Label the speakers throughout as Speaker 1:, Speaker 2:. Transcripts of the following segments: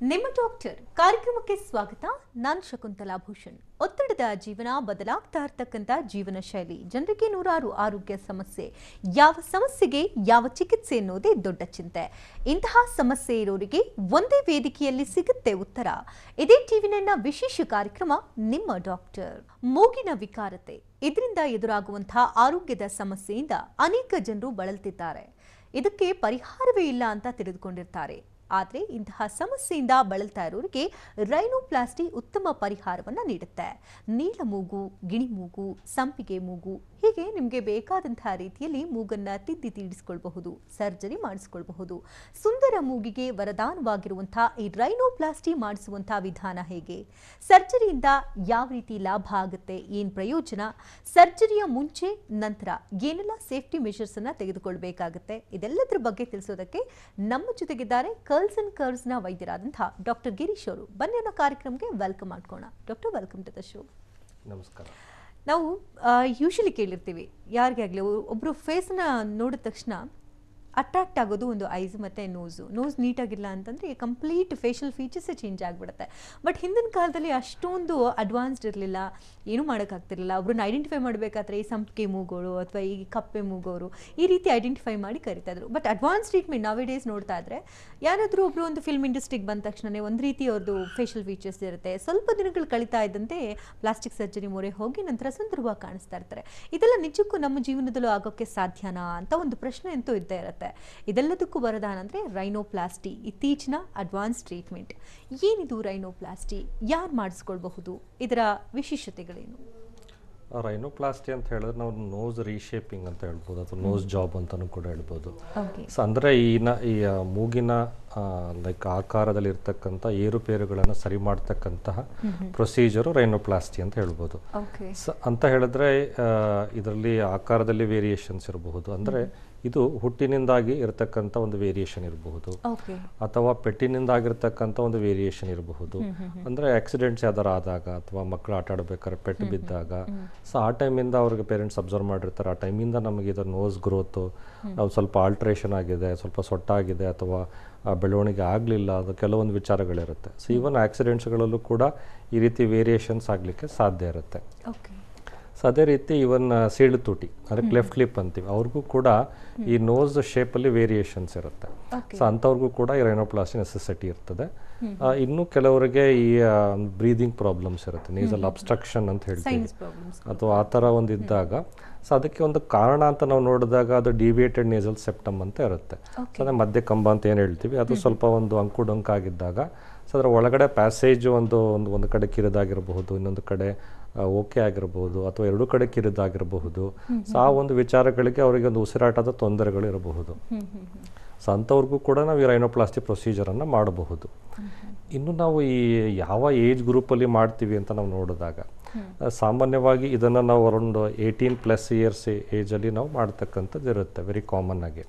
Speaker 1: ನಿಮ್ಮ ಡಾಕ್ಟರ್ ಕಾರ್ಯಕ್ರಮಕ್ಕೆ ಸ್ವಾಗತ. ನಾನು ಶಕುಂತಲಾ ಭೂಷಣ್. ಒತ್ತಡದ ಜೀವನ, ಬದಲಾಗ್ತಾ ಇರತಕ್ಕಂತ ಜೀವನ ಶೈಲಿ, ಜನರಿಗೆ ನೂರಾರು ಆರೋಗ್ಯ ಸಮಸ್ಯೆ, ಯಾವ ಸಮಸ್ಯೆಗೆ ಯಾವ ಚಿಕಿತ್ಸೆ ಅನ್ನೋದೇ ದೊಡ್ಡ ಚಿಂತೆ. ಇಂತಹ ಸಮಸ್ಯೆ ಇರೋರಿಗೆ ಒಂದೇ ವೇದಿಕೆಯಲ್ಲಿ ಸಿಗುತ್ತೆ ಉತ್ತರ. ಇದೇ ಟಿವಿ9ನ ವಿಶೇಷ ಕಾರ್ಯಕ್ರಮ ನಿಮ್ಮ ಡಾಕ್ಟರ್. ಮೂಗಿನ ವಿಕಾರತೆ, ಇದರಿಂದ ಎದುರಾಗುವಂತಹ ಆರೋಗ್ಯದ ಸಮಸ್ಯೆಯಿಂದ ಅನೇಕ ಜನರು ಬಳಲ್ತಿದ್ದಾರೆ. ಇದಕ್ಕೆ ಪರಿಹಾರವೇ ಇಲ್ಲ ಅಂತ ತಿಳಿದುಕೊಂಡಿರ್ತಾರೆ. ಆದರೆ ಇಂತಹ ಸಮಸ್ಯೆಯಿಂದ ಬಳಲ್ತಾ ಇರೋರಿಗೆ ರೈನೋಪ್ಲಾಸ್ಟಿ ಉತ್ತಮ ಪರಿಹಾರವನ್ನು ನೀಡುತ್ತೆ. ನೀಲ ಮೂಗು, ಗಿಣಿ ಮೂಗು, ಸಂಪಿಗೆ ಮೂಗು, ಹೀಗೆ ನಿಮಗೆ ಬೇಕಾದಂತಹ ರೀತಿಯಲ್ಲಿ ಮೂಗನ್ನ ತಿದ್ದಿ ತೀಡಿಸಿಕೊಳ್ಳಬಹುದು, ಸರ್ಜರಿ ಮಾಡಿಸಿಕೊಳ್ಳಬಹುದು. ಸುಂದರ ಮೂಗಿಗೆ ವರದಾನವಾಗಿರುವಂತಹ ಈ ರೈನೋಪ್ಲಾಸ್ಟಿ ಮಾಡಿಸುವಂತಹ ವಿಧಾನ ಹೇಗೆ, ಸರ್ಜರಿಯಿಂದ ಯಾವ ರೀತಿ ಲಾಭ ಆಗುತ್ತೆ, ಏನು ಪ್ರಯೋಜನ, ಸರ್ಜರಿಯ ಮುಂಚೆ ನಂತರ ಏನೆಲ್ಲ ಸೇಫ್ಟಿ ಮೆಷರ್ಸ್ ಅನ್ನ ತೆಗೆದುಕೊಳ್ಳಬೇಕಾಗುತ್ತೆ, ಇದೆಲ್ಲದರ ಬಗ್ಗೆ ತಿಳಿಸೋದಕ್ಕೆ ನಮ್ಮ ಜೊತೆಗಿದ್ದಾರೆ ಕರ್ಲ್ಸ್ ಅಂಡ್ ಕರ್ವ್ಸ್ ನ ವೈದ್ಯರಾದಂತಹ ಡಾಕ್ಟರ್ ಗಿರೀಶ್ ಅವರು. ಬನ್ನಿ ಅನ್ನೋ ಕಾರ್ಯಕ್ರಮಕ್ಕೆ ವೆಲ್ಕಮ್ ಮಾಡ್ಕೋಣ. Doctor, welcome to the show.
Speaker 2: ನಮಸ್ಕಾರ.
Speaker 1: ನಾವು ಯೂಶಲಿ ಕೇಳಿರ್ತೀವಿ, ಯಾರಿಗೆ ಆಗಲಿ ಒಬ್ಬರು ಫೇಸ್ನ ನೋಡಿದ ತಕ್ಷಣ ಅಟ್ರಾಕ್ಟ್ ಆಗೋದು ಒಂದು ಐಸ್ ಮತ್ತು ನೋಸ್ ನೀಟಾಗಿಲ್ಲ ಅಂತಂದರೆ ಕಂಪ್ಲೀಟ್ ಫೇಶಿಯಲ್ ಫೀಚರ್ಸೇ ಚೇಂಜ್ ಆಗಿಬಿಡುತ್ತೆ. ಬಟ್ ಹಿಂದಿನ ಕಾಲದಲ್ಲಿ ಅಷ್ಟೊಂದು ಅಡ್ವಾನ್ಸ್ಡ್ ಇರಲಿಲ್ಲ, ಏನೂ ಮಾಡೋಕ್ಕಾಗ್ತಿರಲಿಲ್ಲ. ಒಬ್ರನ್ನ ಐಡೆಂಟಿಫೈ ಮಾಡಬೇಕಾದ್ರೆ ಈ ಸಂಪಿಗೆ ಮೂಗೋರು ಅಥವಾ ಈ ಕಪ್ಪೆ ಮೂಗೋರು ಈ ರೀತಿ ಐಡೆಂಟಿಫೈ ಮಾಡಿ ಕರಿತಾಯಿದ್ರು. ಬಟ್ ಅಡ್ವಾನ್ಸ್ ಟ್ರೀಟ್ಮೆಂಟ್ ನಾವೇ ಡೇಸ್ ನೋಡ್ತಾ ಇದ್ರೆ ಯಾರಾದರೂ ಒಬ್ಬರು ಒಂದು ಫಿಲ್ಮ್ ಇಂಡಸ್ಟ್ರಿಗೆ ಬಂದ ತಕ್ಷಣ ಒಂದು ರೀತಿ ಅವ್ರದ್ದು ಫೇಶಿಯಲ್ ಫೀಚರ್ಸ್ ಇರುತ್ತೆ. ಸ್ವಲ್ಪ ದಿನಗಳು ಕಳೀತಾ ಇದ್ದಂತೆ ಪ್ಲಾಸ್ಟಿಕ್ ಸರ್ಜರಿ ಮೊರೆ ಹೋಗಿ ನಂತರ ಸುಂದರವಾಗಿ ಕಾಣಿಸ್ತಾ ಇರ್ತಾರೆ. ಇದೆಲ್ಲ ನಿಜಕ್ಕೂ ನಮ್ಮ ಜೀವನದಲ್ಲೂ ಆಗೋಕ್ಕೆ ಸಾಧ್ಯನಾ ಅಂತ ಒಂದು ಪ್ರಶ್ನೆ ಅಂತೂ ಇದ್ದೇ ಇರುತ್ತೆ. ಇದೆಲ್ಲದಕ್ಕೂ ವರದಾನ ಅಂದರೆ ರೈನೋಪ್ಲಾಸ್ಟಿ, ಇತ್ತೀಚಿನ ಅಡ್ವಾನ್ಸ್ ಟ್ರೀಟ್ಮೆಂಟ್. ಏನಿದು ರೈನೋಪ್ಲಾಸ್ಟಿ, ಯಾರು ಮಾಡಿಸ್ಕೊಳ್ಬಹುದು, ಇದರ ವಿಶೇಷತೆಗಳೇನು?
Speaker 2: ರೈನೋಪ್ಲಾಸ್ಟಿ ಅಂತ ಹೇಳಿದ್ರೆ ನಾವು ನೋಸ್ ರೀಶೇಪಿಂಗ್ ಅಂತ ಹೇಳ್ಬೋದು, ಅಥವಾ ನೋಸ್ ಜಾಬ್ ಅಂತಲೂ ಕೂಡ ಹೇಳ್ಬೋದು. ಸೊ ಅಂದರೆ ಈ ಮೂಗಿನ ಲೈಕ್ ಆಕಾರದಲ್ಲಿ ಇರ್ತಕ್ಕಂಥ ಏರುಪೇರುಗಳನ್ನು ಸರಿ ಮಾಡ್ತಕ್ಕಂತಹ ಪ್ರೊಸೀಜರು ರೈನೋಪ್ಲಾಸ್ಟಿ ಅಂತ ಹೇಳ್ಬೋದು. ಅಂತ ಹೇಳಿದ್ರೆ ಇದರಲ್ಲಿ ಆಕಾರದಲ್ಲಿ ವೇರಿಯೇಷನ್ಸ್ ಇರಬಹುದು. ಅಂದರೆ ಇದು ಹುಟ್ಟಿನಿಂದಾಗಿ ಇರತಕ್ಕಂಥ ಒಂದು ವೇರಿಯೇಷನ್ ಇರಬಹುದು, ಅಥವಾ ಪೆಟ್ಟಿನಿಂದಾಗಿರ್ತಕ್ಕಂಥ ಒಂದು ವೇರಿಯೇಷನ್ ಇರಬಹುದು. ಅಂದರೆ ಆಕ್ಸಿಡೆಂಟ್ಸ್ ಯಾವ್ದಾರು ಆದಾಗ ಅಥವಾ ಮಕ್ಕಳು ಆಟ ಆಡಬೇಕಾದ್ರೆ ಪೆಟ್ಟು ಬಿದ್ದಾಗ, ಸೊ ಆ ಟೈಮಿಂದ ಅವ್ರಿಗೆ ಪೇರೆಂಟ್ಸ್ ಅಬ್ಸರ್ವ್ ಮಾಡಿರ್ತಾರೆ. ಆ ಟೈಮಿಂದ ನಮಗೆ ಇದು ನೋಸ್ ಗ್ರೋತು ಸ್ವಲ್ಪ ಆಲ್ಟ್ರೇಷನ್ ಆಗಿದೆ, ಸ್ವಲ್ಪ ಸೊಟ್ಟಾಗಿದೆ, ಅಥವಾ ಬೆಳವಣಿಗೆ ಆಗಲಿಲ್ಲ, ಅದು ಕೆಲವೊಂದು ವಿಚಾರಗಳಿರುತ್ತೆ. ಸೊ ಈವನ್ ಆಕ್ಸಿಡೆಂಟ್ಸ್ಗಳಲ್ಲೂ ಕೂಡ ಈ ರೀತಿ ವೇರಿಯೇಷನ್ಸ್ ಆಗಲಿಕ್ಕೆ ಸಾಧ್ಯ ಇರುತ್ತೆ. ಸೊ ಅದೇ ರೀತಿ ಇವನ್ ಸೀಳು ತುಟಿ ಅಂದರೆ ಕ್ಲೆಫ್ಟ್ ಲಿಪ್ ಅಂತೀವಿ, ಅವ್ರಿಗೂ ಕೂಡ ಈ ನೋಸ್ ಶೇಪಲ್ಲಿ ವೇರಿಯೇಷನ್ಸ್ ಇರುತ್ತೆ. ಸೊ ಅಂಥವ್ರಿಗೂ ಕೂಡ ಈ ರೈನೋಪ್ಲಾಸ್ಟಿ ನೆಸೆಸಿಟಿ ಇರ್ತದೆ. ಇನ್ನು ಕೆಲವರಿಗೆ ಈ ಬ್ರೀದಿಂಗ್ ಪ್ರಾಬ್ಲಮ್ಸ್ ಇರುತ್ತೆ, ನೀಸಲ್ಲಿ ಅಬ್ಸ್ಟ್ರಕ್ಷನ್ ಅಂತ ಹೇಳ್ತೀವಿ, ಅಥವಾ ಆ ಥರ ಒಂದು ಇದ್ದಾಗ ಸೊ ಅದಕ್ಕೆ ಒಂದು ಕಾರಣ ಅಂತ ನಾವು ನೋಡಿದಾಗ ಅದು ಡಿವಿಯೇಟೆಡ್ ನೇಸಲ್ ಸೆಪ್ಟಮ್ ಅಂತ ಇರುತ್ತೆ. ಸೊ ಅದೇ ಮಧ್ಯ ಕಂಬ ಅಂತ ಏನು ಹೇಳ್ತೀವಿ, ಅದು ಸ್ವಲ್ಪ ಒಂದು ಅಂಕುಡೊಂಕಾಗಿದ್ದಾಗ ಸೊ ಅದರ ಒಳಗಡೆ ಪ್ಯಾಸೇಜ್ ಒಂದು ಕಡೆ ಕಿರಿದಾಗಿರಬಹುದು, ಇನ್ನೊಂದು ಕಡೆ ಓಕೆ ಆಗಿರಬಹುದು, ಅಥವಾ ಎರಡು ಕಡೆ ಕಿರಿದಾಗಿರಬಹುದು. ಸೊ ಆ ಒಂದು ವಿಚಾರಗಳಿಗೆ ಅವರಿಗೆ ಒಂದು ಉಸಿರಾಟದ ತೊಂದರೆಗಳು ಇರಬಹುದು. ಸೊ ಅಂಥವ್ರಿಗೂ ಕೂಡ ನಾವು ಈ ರೈನೋಪ್ಲಾಸ್ಟಿ ಪ್ರೊಸೀಜರನ್ನು ಮಾಡಬಹುದು. ಇನ್ನು ನಾವು ಈ ಯಾವ ಏಜ್ ಗ್ರೂಪಲ್ಲಿ ಮಾಡ್ತೀವಿ ಅಂತ ನಾವು ನೋಡಿದಾಗ ಸಾಮಾನ್ಯವಾಗಿ ಇದನ್ನು ನಾವು ಅರೌಂಡ್ 18+ ಇಯರ್ಸ್ ಏಜಲ್ಲಿ ನಾವು ಮಾಡ್ತಕ್ಕಂಥದ್ದು ಇರುತ್ತೆ, ವೆರಿ ಕಾಮನ್ ಆಗಿ.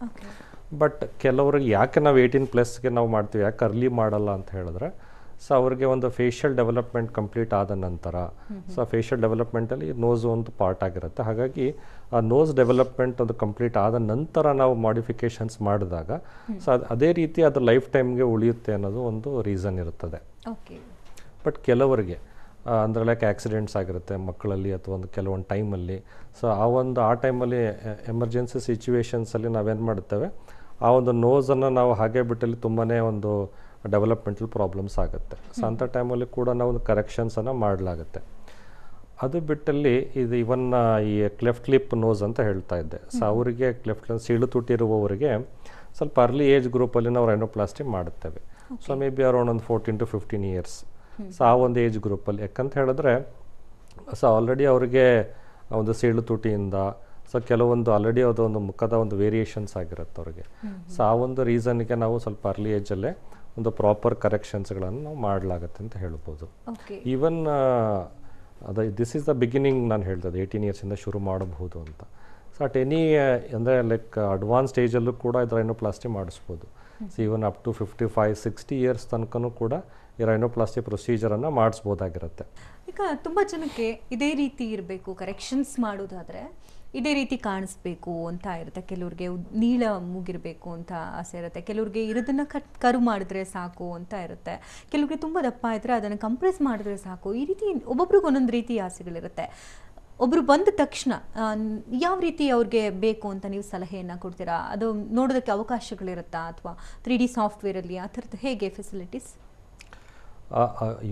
Speaker 2: ಬಟ್ ಕೆಲವ್ರಿಗೆ ಯಾಕೆ ನಾವು 18+ಗೆ ನಾವು ಮಾಡ್ತೀವಿ, ಯಾಕೆ ಅರ್ಲಿ ಮಾಡಲ್ಲ ಅಂತ ಹೇಳಿದ್ರೆ, ಸೊ ಅವ್ರಿಗೆ ಒಂದು ಫೇಶಿಯಲ್ ಡೆವಲಪ್ಮೆಂಟ್ ಕಂಪ್ಲೀಟ್ ಆದ ನಂತರ, ಸೊ ಫೇಶಿಯಲ್ ಡೆವಲಪ್ಮೆಂಟಲ್ಲಿ ನೋಸ್ ಒಂದು ಪಾರ್ಟ್ ಆಗಿರುತ್ತೆ. ಹಾಗಾಗಿ ಆ ನೋಸ್ ಡೆವಲಪ್ಮೆಂಟ್ ಒಂದು ಕಂಪ್ಲೀಟ್ ಆದ ನಂತರ ನಾವು ಮಾಡಿಫಿಕೇಶನ್ಸ್ ಮಾಡಿದಾಗ ಸೊ ಅದೇ ರೀತಿ ಅದು ಲೈಫ್ ಟೈಮ್ಗೆ ಉಳಿಯುತ್ತೆ ಅನ್ನೋದು ಒಂದು ರೀಸನ್ ಇರುತ್ತದೆ. ಬಟ್ ಕೆಲವರಿಗೆ ಅಂದರೆ ಲೈಕ್ ಆಕ್ಸಿಡೆಂಟ್ಸ್ ಆಗಿರುತ್ತೆ ಮಕ್ಕಳಲ್ಲಿ, ಅಥವಾ ಒಂದು ಕೆಲವೊಂದು ಟೈಮಲ್ಲಿ, ಸೊ ಆ ಟೈಮಲ್ಲಿ ಎಮರ್ಜೆನ್ಸಿ ಸಿಚುವೇಶನ್ಸಲ್ಲಿ ನಾವೇನು ಮಾಡುತ್ತೇವೆ, ಆ ಒಂದು ನೋಸನ್ನು ನಾವು ಹಾಗೆ ಬಿಟ್ಟಲ್ಲಿ ತುಂಬಾ ಒಂದು ಡೆವಲಪ್ಮೆಂಟಲ್ ಪ್ರಾಬ್ಲಮ್ಸ್ ಆಗುತ್ತೆ. ಸೊ ಅಂಥ ಟೈಮಲ್ಲಿ ಕೂಡ ನಾವು ಒಂದು ಕರೆಕ್ಷನ್ಸನ್ನು ಮಾಡಲಾಗುತ್ತೆ. ಅದು ಬಿಟ್ಟಲ್ಲಿ ಇದು ಇವನ್ ಈ ಕ್ಲೆಫ್ಟ್ ಲಿಪ್ ನೋಸ್ ಅಂತ ಹೇಳ್ತಾ ಇದ್ದೆ. ಸೊ ಅವರಿಗೆ ಕ್ಲೆಫ್ಟ್ ಸೀಳು ತುಟಿರುವವರಿಗೆ ಸ್ವಲ್ಪ ಅರ್ಲಿ ಏಜ್ ಗ್ರೂಪಲ್ಲಿ ನಾವು ರೈನೋಪ್ಲಾಸ್ಟಿ ಮಾಡುತ್ತೇವೆ. ಸೊ ಮೇ ಬಿ ಅರೌಂಡ್ ಒಂದು 14 to 15 ಇಯರ್ಸ್. ಸೊ ಆ ಒಂದು ಏಜ್ ಗ್ರೂಪಲ್ಲಿ ಯಾಕಂತ ಹೇಳಿದ್ರೆ ಸೊ ಆಲ್ರೆಡಿ ಅವರಿಗೆ ಒಂದು ಸೀಳು ತುಟಿಯಿಂದ ಸೊ ಕೆಲವೊಂದು ಆಲ್ರೆಡಿ ಅದೊಂದು ಮುಖದ ಒಂದು ವೇರಿಯೇಷನ್ಸ್ ಆಗಿರುತ್ತೆ ಅವ್ರಿಗೆ. ಸೊ ಆ ಒಂದು ರೀಸನ್ಗೆ ನಾವು ಸ್ವಲ್ಪ ಅರ್ಲಿ ಏಜಲ್ಲೇ ಒಂದು ಪ್ರಾಪರ್ ಕರೆಕ್ಷನ್ಸ್ಗಳನ್ನು ನಾವು ಮಾಡಲಾಗತ್ತೆ ಅಂತ ಹೇಳ್ಬೋದು. Even this is the beginning. ನಾನು ಹೇಳ್ತದೆ 18 ಇಯರ್ಸಿಂದ ಶುರು ಮಾಡಬಹುದು ಅಂತ. ಸೊ ಅಟ್ ಎನಿ ಅಂದರೆ ಲೈಕ್ ಅಡ್ವಾನ್ಸ್ ಸ್ಟೇಜಲ್ಲೂ ಕೂಡ ಇದು ರೈನೋಪ್ಲಾಸ್ಟಿ ಮಾಡಿಸ್ಬೋದು. So even up to 55-60 years ತನಕನೂ ಕೂಡ ಈ ರೈನೋಪ್ಲಾಸ್ಟಿ ಪ್ರೊಸೀಜರನ್ನು ಮಾಡಿಸ್ಬೋದಾಗಿರುತ್ತೆ.
Speaker 1: ಈಗ ತುಂಬ ಜನಕ್ಕೆ ಇದೇ ರೀತಿ ಇರಬೇಕು ಕರೆಕ್ಷನ್ಸ್ ಮಾಡೋದಾದರೆ ಇದೇ ರೀತಿ ಕಾಣಿಸ್ಬೇಕು ಅಂತ ಇರುತ್ತೆ, ಕೆಲವ್ರಿಗೆ ನೀಳ ಮೂಗಿರಬೇಕು ಅಂತ ಆಸೆ ಇರುತ್ತೆ, ಕೆಲವ್ರಿಗೆ ಇರೋದನ್ನ ಕರು ಮಾಡಿದ್ರೆ ಸಾಕು ಅಂತ ಇರುತ್ತೆ, ಕೆಲವ್ರಿಗೆ ತುಂಬ ದಪ್ಪ ಇದ್ರೆ ಅದನ್ನು ಕಂಪ್ರೆಸ್ ಮಾಡಿದ್ರೆ ಸಾಕು. ಈ ರೀತಿ ಒಬ್ಬೊಬ್ರಿಗೆ ಒಂದೊಂದು ರೀತಿ ಆಸೆಗಳಿರುತ್ತೆ. ಒಬ್ಬರು ಬಂದ ತಕ್ಷಣ ಯಾವ ರೀತಿ ಅವ್ರಿಗೆ ಬೇಕು ಅಂತ ನೀವು ಸಲಹೆಯನ್ನು ಕೊಡ್ತೀರಾ? ಅದು ನೋಡೋದಕ್ಕೆ ಅವಕಾಶಗಳಿರುತ್ತಾ ಅಥವಾ 3D ಸಾಫ್ಟ್ವೇರಲ್ಲಿ ಆ ಥರದ್ದು ಹೇಗೆ ಫೆಸಿಲಿಟೀಸ್?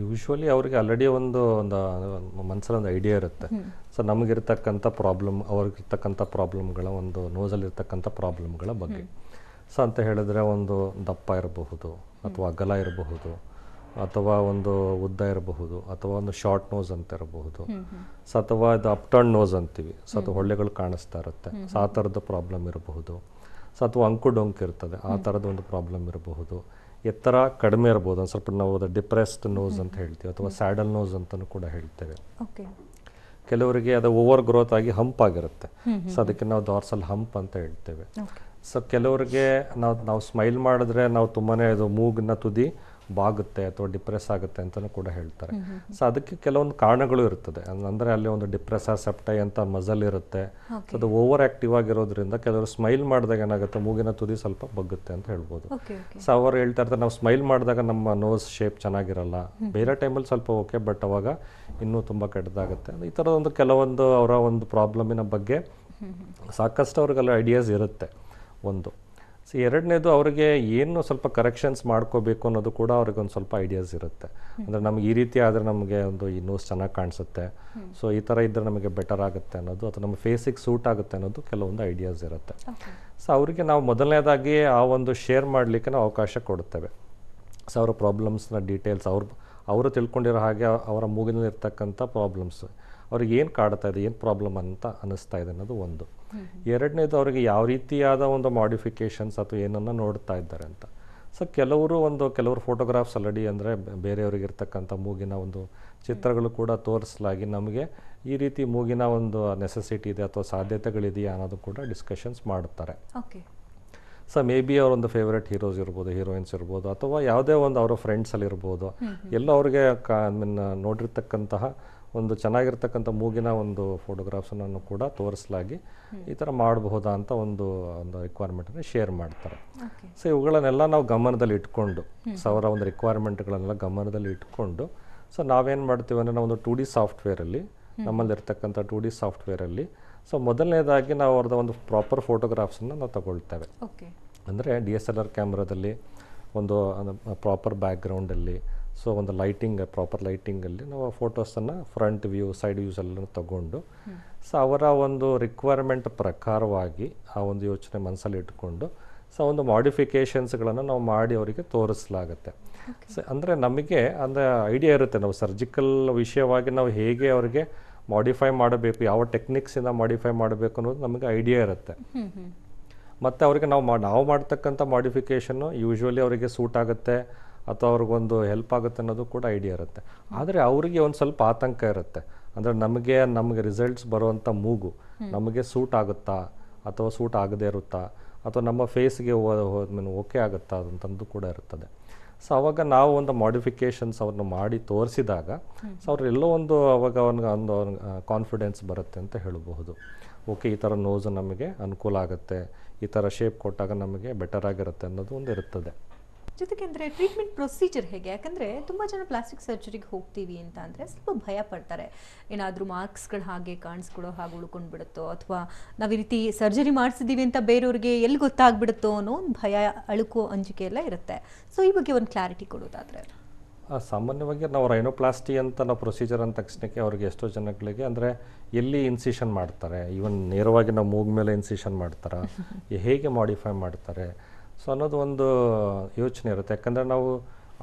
Speaker 2: ಯೂಶ್ವಲಿ ಅವ್ರಿಗೆ ಆಲ್ರೆಡಿ ಒಂದು ಮನಸ್ಸಲ್ಲಿ ಒಂದು ಐಡಿಯಾ ಇರುತ್ತೆ. ಸೊ ನಮಗಿರ್ತಕ್ಕಂಥ ಪ್ರಾಬ್ಲಮ್, ಅವ್ರಿಗಿರ್ತಕ್ಕಂಥ ಪ್ರಾಬ್ಲಮ್ಗಳ, ಒಂದು ನೋಸಲ್ಲಿರ್ತಕ್ಕಂಥ ಪ್ರಾಬ್ಲಮ್ಗಳ ಬಗ್ಗೆ. ಸೊ ಅಂತ ಹೇಳಿದ್ರೆ ಒಂದು ದಪ್ಪ ಇರಬಹುದು, ಅಥವಾ ಅಗಲ ಇರಬಹುದು, ಅಥವಾ ಒಂದು ಉದ್ದ ಇರಬಹುದು, ಅಥವಾ ಒಂದು ಶಾರ್ಟ್ ನೋಸ್ ಅಂತ ಇರಬಹುದು, ಸೊ ಅಥವಾ ಇದು ಅಪ್ ಟರ್ನ್ ನೋಸ್ ಅಂತೀವಿ, ಸೊ ಅದು ಹೊಳ್ಳೆಗಳು ಕಾಣಿಸ್ತಾ ಇರುತ್ತೆ, ಸೊ ಆ ಥರದ್ದು ಪ್ರಾಬ್ಲಮ್ ಇರಬಹುದು. ಸೊ ಅಥವಾ ಅಂಕು ಡೊಂಕು ಇರ್ತದೆ, ಆ ಥರದ ಒಂದು ಪ್ರಾಬ್ಲಮ್ ಇರಬಹುದು. ಎತ್ತರ ಕಡಿಮೆ ಇರ್ಬೋದು, ಒಂದು ಸ್ವಲ್ಪ ನಾವು ಅದು ಡಿಪ್ರೆಸ್ಡ್ ನೋಸ್ ಅಂತ ಹೇಳ್ತೀವಿ, ಅಥವಾ ಸ್ಯಾಡಲ್ ನೋಸ್ ಅಂತಲೂ ಕೂಡ ಹೇಳ್ತೇವೆ. ಕೆಲವರಿಗೆ ಅದು ಓವರ್ ಗ್ರೋತ್ ಆಗಿ ಹಂಪ್ ಆಗಿರುತ್ತೆ, ಸೊ ಅದಕ್ಕೆ ನಾವು ಡಾರ್ಸಲ್ ಹಂಪ್ ಅಂತ ಹೇಳ್ತೇವೆ. ಸೊ ಕೆಲವರಿಗೆ ನಾವು ಸ್ಮೈಲ್ ಮಾಡಿದ್ರೆ ನಾವು ತುಂಬಾ ಇದು ಮೂಗಿನ ತುದಿ ಬಾಗುತ್ತೆ ಅಥವಾ ಡಿಪ್ರೆಸ್ ಆಗುತ್ತೆ ಅಂತಲೂ ಕೂಡ ಹೇಳ್ತಾರೆ. ಸೊ ಅದಕ್ಕೆ ಕೆಲವೊಂದು ಕಾರಣಗಳು ಇರ್ತದೆ. ಅಂದರೆ ಅಲ್ಲಿ ಒಂದು ಡಿಪ್ರೆಸರ್ ಸೆಪ್ಟೈ ಅಂತ ಮಸಲ್ ಇರುತ್ತೆ, ಸೊ ಅದು ಓವರ್ ಆಕ್ಟಿವ್ ಆಗಿರೋದ್ರಿಂದ ಕೆಲವರು ಸ್ಮೈಲ್ ಮಾಡಿದಾಗ ಏನಾಗುತ್ತೆ, ಮೂಗಿನ ತುದಿ ಸ್ವಲ್ಪ ಬಗ್ಗುತ್ತೆ ಅಂತ ಹೇಳ್ಬೋದು. ಸೊ ಅವರು ಹೇಳ್ತಾ ಇರ್ತಾರೆ, ನಾವು ಸ್ಮೈಲ್ ಮಾಡಿದಾಗ ನಮ್ಮ ನೋಸ್ ಶೇಪ್ ಚೆನ್ನಾಗಿರಲ್ಲ, ಬೇರೆ ಟೈಮಲ್ಲಿ ಸ್ವಲ್ಪ ಓಕೆ, ಬಟ್ ಅವಾಗ ಇನ್ನೂ ತುಂಬ ಕೆಟ್ಟದಾಗುತ್ತೆ. ಈ ಥರದ ಒಂದು ಕೆಲವೊಂದು ಅವರ ಒಂದು ಪ್ರಾಬ್ಲಮಿನ ಬಗ್ಗೆ ಸಾಕಷ್ಟು ಅವ್ರಿಗೆಲ್ಲ ಐಡಿಯಾಸ್ ಇರುತ್ತೆ ಒಂದು. ಸೊ ಎರಡನೇದು, ಅವರಿಗೆ ಏನು ಸ್ವಲ್ಪ ಕರೆಕ್ಷನ್ಸ್ ಮಾಡ್ಕೋಬೇಕು ಅನ್ನೋದು ಕೂಡ ಅವ್ರಿಗೆ ಒಂದು ಸ್ವಲ್ಪ ಐಡಿಯಾಸ್ ಇರುತ್ತೆ. ಅಂದರೆ ನಮ್ಗೆ ಈ ರೀತಿ ಆದರೆ ನಮಗೆ ಒಂದು ಈ ನೋಸ್ ಚೆನ್ನಾಗಿ ಕಾಣಿಸುತ್ತೆ, ಸೊ ಈ ಥರ ಇದ್ದರೆ ನಮಗೆ ಬೆಟರ್ ಆಗುತ್ತೆ ಅನ್ನೋದು, ಅಥವಾ ನಮ್ಮ ಫೇಸಿಗೆ ಸೂಟ್ ಆಗುತ್ತೆ ಅನ್ನೋದು ಕೆಲವೊಂದು ಐಡಿಯಾಸ್ ಇರುತ್ತೆ. ಸೊ ಅವರಿಗೆ ನಾವು ಮೊದಲನೇದಾಗಿ ಆ ಒಂದು ಶೇರ್ ಮಾಡಲಿಕ್ಕೆ ನಾವು ಅವಕಾಶ ಕೊಡ್ತೇವೆ. ಸೊ ಅವರ ಪ್ರಾಬ್ಲಮ್ಸ್ನ ಡೀಟೇಲ್ಸ್ ಅವರು ತಿಳ್ಕೊಂಡಿರೋ ಹಾಗೆ ಅವರ ಮೂಗಿನಲ್ಲಿ ಇರ್ತಕ್ಕಂಥ ಪ್ರಾಬ್ಲಮ್ಸ್ ಅವ್ರಿಗೆ ಏನು ಕಾಡ್ತಾ ಇದೆ, ಏನು ಪ್ರಾಬ್ಲಮ್ ಅಂತ ಅನ್ನಿಸ್ತಾ ಇದೆ ಅನ್ನೋದು ಒಂದು. ಎರಡನೇದು, ಅವರಿಗೆ ಯಾವ ರೀತಿಯಾದ ಒಂದು ಮಾಡಿಫಿಕೇಷನ್ಸ್ ಅಥವಾ ಏನನ್ನು ನೋಡ್ತಾ ಇದ್ದಾರೆ ಅಂತ. ಸೊ ಕೆಲವರು ಫೋಟೋಗ್ರಾಫ್ಸ್ ಆಲ್ರೆಡಿ, ಅಂದರೆ ಬೇರೆಯವರಿಗೆ ಇರ್ತಕ್ಕಂಥ ಮೂಗಿನ ಒಂದು ಚಿತ್ರಗಳು ಕೂಡ ತೋರಿಸಲಾಗಿ ನಮಗೆ ಈ ರೀತಿ ಮೂಗಿನ ಒಂದು ನೆಸೆಸಿಟಿ ಇದೆ ಅಥವಾ ಸಾಧ್ಯತೆಗಳಿದೆಯಾ ಅನ್ನೋದು ಕೂಡ ಡಿಸ್ಕಷನ್ಸ್ ಮಾಡ್ತಾರೆ. ಸೊ ಮೇ ಬಿ ಅವರೊಂದು ಫೇವ್ರೆಟ್ ಹೀರೋಸ್ ಇರ್ಬೋದು, ಹೀರೋಯಿನ್ಸ್ ಇರ್ಬೋದು, ಅಥವಾ ಯಾವುದೇ ಒಂದು ಅವರ ಫ್ರೆಂಡ್ಸಲ್ಲಿ ಇರ್ಬೋದು, ಎಲ್ಲ ಅವ್ರಿಗೆ ನೋಡಿರ್ತಕ್ಕಂತಹ ಒಂದು ಚೆನ್ನಾಗಿರ್ತಕ್ಕಂಥ ಮೂಗಿನ ಒಂದು ಫೋಟೋಗ್ರಾಫ್ಸನ್ನು ಕೂಡ ತೋರಿಸಲಾಗಿ ಈ ಥರ ಮಾಡಬಹುದಾ ಅಂತ ಒಂದು ರಿಕ್ವೈರ್ಮೆಂಟನ್ನು ಶೇರ್ ಮಾಡ್ತಾರೆ. ಸೊ ಇವುಗಳನ್ನೆಲ್ಲ ನಾವು ಗಮನದಲ್ಲಿ ಇಟ್ಕೊಂಡು, ಸೊ ಅವರ ಒಂದು ರಿಕ್ವೈರ್ಮೆಂಟ್ಗಳನ್ನೆಲ್ಲ ಗಮನದಲ್ಲಿ ಇಟ್ಕೊಂಡು, ಸೊ ನಾವೇನು ಮಾಡ್ತೀವಿ ಅಂದರೆ ನಾವು ಒಂದು 2D ಸಾಫ್ಟ್ವೇರಲ್ಲಿ, ನಮ್ಮಲ್ಲಿರ್ತಕ್ಕಂಥ 2D ಸಾಫ್ಟ್ವೇರಲ್ಲಿ, ಸೊ ಮೊದಲನೇದಾಗಿ ನಾವು ಅವ್ರದ್ದು ಒಂದು ಪ್ರಾಪರ್ ಫೋಟೋಗ್ರಾಫ್ಸನ್ನು ನಾವು ತಗೊಳ್ತೇವೆ. ಅಂದರೆ DSLR ಕ್ಯಾಮ್ರಾದಲ್ಲಿ ಒಂದು ಪ್ರಾಪರ್ ಬ್ಯಾಕ್ಗ್ರೌಂಡಲ್ಲಿ, ಸೊ ಒಂದು ಪ್ರಾಪರ್ ಲೈಟಿಂಗಲ್ಲಿ ನಾವು ಫೋಟೋಸನ್ನು ಫ್ರಂಟ್ ವ್ಯೂ, ಸೈಡ್ ವ್ಯೂಸ್ ಎಲ್ಲ ತಗೊಂಡು, ಸೊ ಅವರ ಒಂದು ರಿಕ್ವೈರ್ಮೆಂಟ್ ಪ್ರಕಾರವಾಗಿ ಆ ಒಂದು ಯೋಚನೆ ಮನಸ್ಸಲ್ಲಿ ಇಟ್ಕೊಂಡು, ಸೊ ಒಂದು ಮಾಡಿಫಿಕೇಷನ್ಸ್ಗಳನ್ನು ನಾವು ಮಾಡಿ ಅವರಿಗೆ ತೋರಿಸಲಾಗುತ್ತೆ. ಸೊ ಅಂದರೆ ನಮಗೆ ಐಡಿಯಾ ಇರುತ್ತೆ, ನಾವು ಸರ್ಜಿಕಲ್ ವಿಷಯವಾಗಿ ನಾವು ಹೇಗೆ ಅವರಿಗೆ ಮಾಡಿಫೈ ಮಾಡಬೇಕು, ಯಾವ ಟೆಕ್ನಿಕ್ಸಿಂದ ಮಾಡಿಫೈ ಮಾಡಬೇಕು ಅನ್ನೋದು ನಮಗೆ ಐಡಿಯಾ ಇರುತ್ತೆ. ಮತ್ತು ಅವರಿಗೆ ನಾವು ಮಾಡ್ತಕ್ಕಂಥ ಮಾಡಿಫಿಕೇಷನ್ನು ಯೂಶ್ವಲಿ ಅವರಿಗೆ ಸೂಟ್ ಆಗುತ್ತೆ ಅಥವಾ ಅವ್ರಿಗೊಂದು ಹೆಲ್ಪ್ ಆಗುತ್ತೆ ಅನ್ನೋದು ಕೂಡ ಐಡಿಯಾ ಇರುತ್ತೆ. ಆದರೆ ಅವರಿಗೆ ಒಂದು ಸ್ವಲ್ಪ ಆತಂಕ ಇರುತ್ತೆ, ಅಂದರೆ ನಮಗೆ ರಿಸಲ್ಟ್ಸ್ ಬರುವಂಥ ಮೂಗು ನಮಗೆ ಸೂಟ್ ಆಗುತ್ತಾ ಅಥವಾ ಸೂಟ್ ಆಗದೇ ಇರುತ್ತಾ, ಅಥವಾ ನಮ್ಮ ಫೇಸ್ಗೆ ಓಕೆ ಆಗುತ್ತಾ ಅಂತಂದು ಕೂಡ ಇರುತ್ತದೆ. ಸೊ ಅವಾಗ ನಾವು ಒಂದು ಮಾಡಿಫಿಕೇಷನ್ಸ್ ಅವ್ರನ್ನ ಮಾಡಿ ತೋರಿಸಿದಾಗ, ಸೊ ಅವರೆಲ್ಲೋ ಅವಾಗ ಒಂದು ಕಾನ್ಫಿಡೆನ್ಸ್ ಬರುತ್ತೆ ಅಂತ ಹೇಳಬಹುದು. ಓಕೆ, ಈ ಥರ ನೋಸು ನಮಗೆ ಅನುಕೂಲ ಆಗುತ್ತೆ, ಈ ಥರ ಶೇಪ್ ಕೊಟ್ಟಾಗ ನಮಗೆ ಬೆಟರ್ ಆಗಿರುತ್ತೆ ಅನ್ನೋದು ಒಂದು ಇರುತ್ತದೆ.
Speaker 1: ಜೊತೆಗೆ ಅಂದರೆ ಟ್ರೀಟ್ಮೆಂಟ್ ಪ್ರೊಸೀಜರ್ ಹೇಗೆ? ಯಾಕಂದರೆ ತುಂಬ ಜನ ಪ್ಲಾಸ್ಟಿಕ್ ಸರ್ಜರಿಗೆ ಹೋಗ್ತೀವಿ ಅಂತ ಅಂದರೆ ಸ್ವಲ್ಪ ಭಯ ಪಡ್ತಾರೆ, ಏನಾದರೂ ಮಾರ್ಕ್ಸ್ಗಳು ಹಾಗೆ ಕಾಣಿಸ್ಕೊಡೋ ಹಾಗೆ ಉಳ್ಕೊಂಡು ಬಿಡುತ್ತೋ, ಅಥವಾ ನಾವು ಈ ರೀತಿ ಸರ್ಜರಿ ಮಾಡಿಸಿದ್ದೀವಿ ಅಂತ ಬೇರೆಯವ್ರಿಗೆ ಎಲ್ಲಿ ಗೊತ್ತಾಗ್ಬಿಡುತ್ತೋ ಅನ್ನೋ ಒಂದು ಭಯ, ಅಳುಕು, ಅಂಜಿಕೆ ಎಲ್ಲ ಇರುತ್ತೆ. ಸೊ ಈ ಬಗ್ಗೆ ಒಂದು ಕ್ಲಾರಿಟಿ ಕೊಡೋದಾದರೆ?
Speaker 2: ಸಾಮಾನ್ಯವಾಗಿ ನಾವು ರೈನೋಪ್ಲಾಸ್ಟಿ ಅಂತ ನಾವು ಪ್ರೊಸೀಜರ್ ಅಂದ ತಕ್ಷಣಕ್ಕೆ ಅವ್ರಿಗೆ ಎಷ್ಟೋ ಜನಗಳಿಗೆ ಅಂದರೆ ಎಲ್ಲಿ ಇನ್ಸಿಷನ್ ಮಾಡ್ತಾರೆ, ಈವನ್ ನೇರವಾಗಿ ನಾವು ಮೂಗ್ ಮೇಲೆ ಇನ್ಸಿಷನ್ ಮಾಡ್ತಾರಾ, ಹೇಗೆ ಮಾಡಿಫೈ ಮಾಡ್ತಾರೆ, ಸೊ ಅನ್ನೋದು ಒಂದು ಯೋಚನೆ ಇರುತ್ತೆ. ಯಾಕಂದರೆ ನಾವು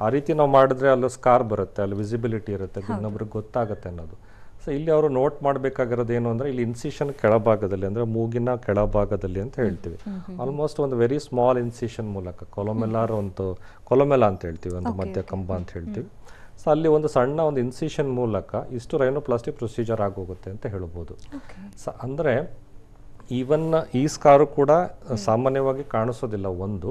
Speaker 2: ಆ ರೀತಿ ನಾವು ಮಾಡಿದ್ರೆ ಅಲ್ಲಿ ಸ್ಕಾರ್ ಬರುತ್ತೆ, ಅಲ್ಲಿ ವಿಸಿಬಿಲಿಟಿ ಇರುತ್ತೆ, ಇನ್ನೊಬ್ರಿಗೆ ಗೊತ್ತಾಗುತ್ತೆ ಅನ್ನೋದು. ಸೊ ಇಲ್ಲಿ ಅವರು ನೋಟ್ ಮಾಡಬೇಕಾಗಿರೋದು ಏನು ಅಂದರೆ, ಇಲ್ಲಿ ಇನ್ಸಿಷನ್ ಕೆಳಭಾಗದಲ್ಲಿ, ಅಂದರೆ ಮೂಗಿನ ಕೆಳಭಾಗದಲ್ಲಿ ಅಂತ ಹೇಳ್ತೀವಿ, ಆಲ್ಮೋಸ್ಟ್ ಒಂದು ವೆರಿ ಸ್ಮಾಲ್ ಇನ್ಸಿಷನ್ ಮೂಲಕ ಕೊಲೊಮೆಲಾ ಅಂತ ಹೇಳ್ತೀವಿ, ಒಂದು ಮಧ್ಯ ಕಂಬ ಅಂತ ಹೇಳ್ತೀವಿ. ಸೊ ಅಲ್ಲಿ ಒಂದು ಸಣ್ಣ ಒಂದು ಇನ್ಸಿಷನ್ ಮೂಲಕ ಇಷ್ಟು ರೈನೋಪ್ಲಾಸ್ಟಿ ಪ್ರೊಸೀಜರ್ ಆಗೋಗುತ್ತೆ ಅಂತ ಹೇಳ್ಬೋದು. ಸೊ ಅಂದರೆ ಈವನ್ ಈ ಸ್ಕಾರು ಕೂಡ ಸಾಮಾನ್ಯವಾಗಿ ಕಾಣಿಸೋದಿಲ್ಲ ಒಂದು,